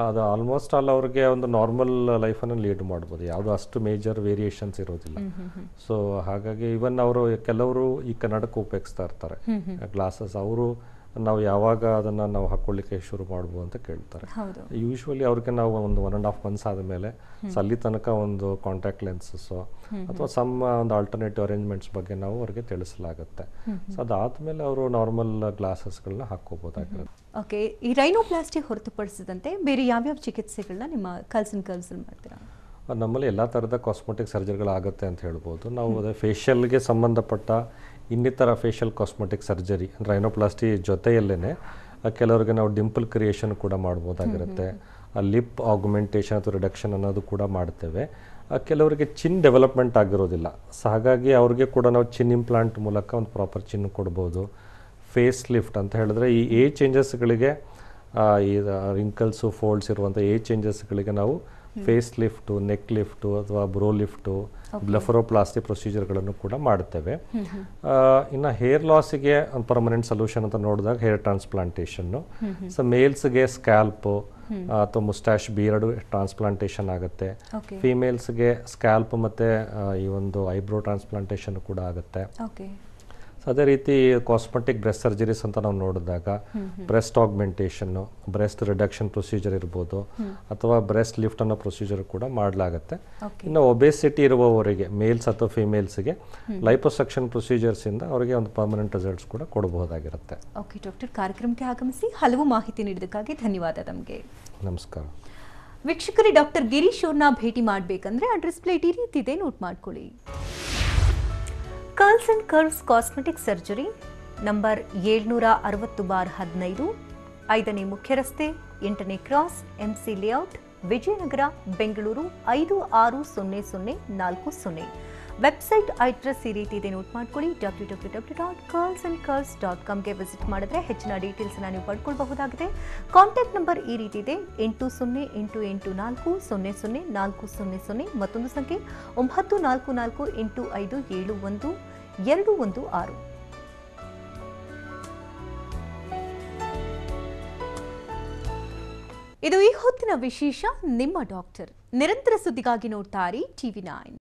Speaker 2: ಅದು ಆಲ್ಮೋಸ್ಟ್ ಆಲ್ ಅವ್ರಿಗೆ ಒಂದು ನಾರ್ಮಲ್ ಲೈಫನ್ನು ಲೀಡ್ ಮಾಡ್ಬೋದು, ಯಾವುದೋ ಅಷ್ಟು ಮೇಜರ್ ವೇರಿಯೇಷನ್ಸ್ ಇರೋದಿಲ್ಲ. ಸೊ ಹಾಗಾಗಿ ಇವನ್ ಅವರು ಕೆಲವರು ಈ ಕನ್ನಡಕ್ಕೆ ಉಪಯೋಗಿಸ್ತಾ ಇರ್ತಾರೆ ಗ್ಲಾಸಸ್, ಅವರು ನಾವು ಯಾವಾಗ ಅದನ್ನು ನಾವು ಹಾಕ್ಕೊಳ್ಳಿಕ್ಕೆ ಶುರು ಮಾಡ್ಬೋದು ಅಂತ ಕೇಳ್ತಾರೆ. ಯೂಶ್ವಲಿ ಅವ್ರಿಗೆ ನಾವು ಒಂದು 1.5 months ಆದಮೇಲೆ ಅಲ್ಲಿ ತನಕ ಒಂದು ಕಾಂಟ್ಯಾಕ್ಟ್ ಲೆನ್ಸಸ್ಸು ಅಥವಾ ಒಂದು ಆಲ್ಟರ್ನೇಟಿವ್ ಅರೇಂಜ್ಮೆಂಟ್ಸ್ ಬಗ್ಗೆ ನಾವು ಅವ್ರಿಗೆ ತಿಳಿಸಲಾಗುತ್ತೆ. ಸೊ ಅದಾದಮೇಲೆ ಅವರು ನಾರ್ಮಲ್ ಗ್ಲಾಸಸ್ಗಳನ್ನ ಹಾಕ್ಕೋಬೋದಾಗಿರುತ್ತೆ.
Speaker 1: ಓಕೆ, ಈ ರೈನೋಪ್ಲಾಸ್ಟಿ ಹೊರತುಪಡಿಸಿದಂತೆ ಬೇರೆ ಯಾವ್ಯಾವ ಚಿಕಿತ್ಸೆಗಳನ್ನ ನಿಮ್ಮ ಕಲ್ಸಲ್ಲಿ ಮಾಡ್ತೀರಾ?
Speaker 2: ನಮ್ಮಲ್ಲಿ ಎಲ್ಲ ಥರದ ಕಾಸ್ಮೆಟಿಕ್ ಸರ್ಜರಿಗಳಾಗುತ್ತೆ ಅಂತ ಹೇಳ್ಬೋದು. ನಾವು ಅದೇ ಫೇಶಿಯಲ್ಗೆ ಸಂಬಂಧಪಟ್ಟ ಇನ್ನಿತರ ಫೇಶಿಯಲ್ ಕಾಸ್ಮೆಟಿಕ್ ಸರ್ಜರಿ ರೈನೋಪ್ಲಾಸ್ಟಿ ಜೊತೆಯಲ್ಲೇ ಕೆಲವರಿಗೆ ನಾವು ಡಿಂಪಲ್ ಕ್ರಿಯೇಷನ್ ಕೂಡ ಮಾಡ್ಬೋದಾಗಿರುತ್ತೆ. ಲಿಪ್ ಆಗ್ಮೆಂಟೇಷನ್ ಅಥವಾ ರಿಡಕ್ಷನ್ ಅನ್ನೋದು ಕೂಡ ಮಾಡ್ತೇವೆ. ಕೆಲವರಿಗೆ ಚಿನ್ ಡೆವಲಪ್ಮೆಂಟ್ ಆಗಿರೋದಿಲ್ಲ, ಸೊ ಹಾಗಾಗಿ ಅವ್ರಿಗೆ ಕೂಡ ನಾವು ಚಿನ್ ಇಂಪ್ಲಾಂಟ್ ಮೂಲಕ ಒಂದು ಪ್ರಾಪರ್ ಚಿನ್ ಕೊಡ್ಬೋದು. ಫೇಸ್ ಲಿಫ್ಟ್ ಅಂತ ಹೇಳಿದ್ರೆ ಈ ಏಜ್ ಚೇಂಜಸ್ಗಳಿಗೆ, ಈ ರಿಂಕಲ್ಸು ಫೋಲ್ಡ್ಸ್ ಇರುವಂಥ ಏಜ್ ಚೇಂಜಸ್ಗಳಿಗೆ ನಾವು ಫೇಸ್ ಲಿಫ್ಟು, ನೆಕ್ ಲಿಫ್ಟು ಅಥವಾ ಬ್ರೋ ಲಿಫ್ಟು, ಬ್ಲೆಫರೋಪ್ಲಾಸ್ಟಿ ಪ್ರೊಸೀಜರ್ಗಳನ್ನು ಕೂಡ ಮಾಡ್ತೇವೆ. ಇನ್ನು ಹೇರ್ ಲಾಸಿಗೆ ಒಂದು ಪರ್ಮನೆಂಟ್ ಸೊಲ್ಯೂಷನ್ ಅಂತ ನೋಡಿದಾಗ ಹೇರ್ ಟ್ರಾನ್ಸ್ಪ್ಲಾಂಟೇಷನ್ನು. ಸೊ ಮೇಲ್ಸ್ಗೆ ಸ್ಕ್ಯಾಲ್ಪು ಅಥವಾ ಮುಸ್ಟಾಶ್ ಬಿಯರ್ಡ್ ಟ್ರಾನ್ಸ್ಪ್ಲಾಂಟೇಷನ್ ಆಗುತ್ತೆ. ಫೀಮೇಲ್ಸ್ಗೆ ಸ್ಕ್ಯಾಲ್ಪ್ ಮತ್ತು ಈ ಒಂದು ಐಬ್ರೋ ಟ್ರಾನ್ಸ್ಪ್ಲಾಂಟೇಷನ್ ಕೂಡ ಆಗುತ್ತೆ. ಅದೇ ರೀತಿ ಕಾಸ್ಮೆಟಿಕ್ ಬ್ರೆಸ್ಟ್ ಸರ್ಜರೀಸ್ ಅಂತ ನಾವು ನೋಡಿದಾಗ ಬ್ರೆಸ್ಟ್ ಆಗ್ಮೆಂಟೇಷನ್ನು, ಬ್ರೆಸ್ಟ್ ರಿಡಕ್ಷನ್ ಪ್ರೊಸೀಜರ್ ಇರ್ಬೋದು, ಅಥವಾ ಬ್ರೆಸ್ಟ್ ಲಿಫ್ಟ್ ಅನ್ನೋ ಪ್ರೊಸೀಜರ್ ಕೂಡ ಮಾಡಲಾಗುತ್ತೆ. ಇನ್ನು ಒಬೆಸಿಟಿ ಇರುವವರಿಗೆ ಮೇಲ್ಸ್ ಅಥವಾ ಫಿಮೇಲ್ಸ್ಗೆ ಲೈಪೋಸಕ್ಷನ್ ಪ್ರೊಸೀಜರ್ಸಿಂದ ಅವರಿಗೆ ಒಂದು ಪರ್ಮನೆಂಟ್ ರಿಸಲ್ಟ್ಸ್ ಕೂಡ ಕೊಡಬಹುದಾಗಿರುತ್ತೆ.
Speaker 1: ಓಕೆ ಡಾಕ್ಟರ್, ಕಾರ್ಯಕ್ರಮಕ್ಕೆ ಆಗಮಿಸಿ ಹಲವು ಮಾಹಿತಿ ನೀಡಿದ್ದಕ್ಕಾಗಿ ಧನ್ಯವಾದ ತಮಗೆ.
Speaker 2: ನಮಸ್ಕಾರ
Speaker 1: ವೀಕ್ಷಕರೇ. ಡಾಕ್ಟರ್ ಗಿರೀಶ್ ಅವ್ರನ್ನ ಭೇಟಿ ಮಾಡಬೇಕಂದ್ರೆ ಅಡ್ರೆಸ್ ಪ್ಲೇಟ್ ಈ ರೀತಿ ಇದೆ, ನೋಟ್ ಮಾಡ್ಕೊಳ್ಳಿ. Curls and curves cosmetic surgery, number 760/15, 5ನೇ ಮುಖ್ಯ ರಸ್ತೆ, 8ನೇ cross, MC layout, Vijayanagar, Bengaluru 560040. Website address ಈ ರೀತಿ ಇದೆ, ನೋಟ್ ಮಾಡ್ಕೊಳ್ಳಿ. www.curlsandcurves.com ವಿಸಿಟ್ ಮಾಡಿದ್ರೆ ಹೆಚ್ಚಿನ ಡೀಟೇಲ್ಸ್ ನೀವು ಪಡ್ಕೊಳ್ಬಹುದಾಗಿದೆ. ಕಾಂಟ್ಯಾಕ್ಟ್ ನಂಬರ್ ಈ ರೀತಿ ಇದೆ, 8088400400, ಮತ್ತೊಂದು ಸಂಖ್ಯೆ 9448571216. ಇದು ಈ ಹೊತ್ತಿನ ವಿಶೇಷ. ನಿಮ್ಮ ಡಾಕ್ಟರ್. ನಿರಂತರ ಸುದ್ದಿಗಾಗಿ ನೋಡ್ತಾ ಇರಿ TV9.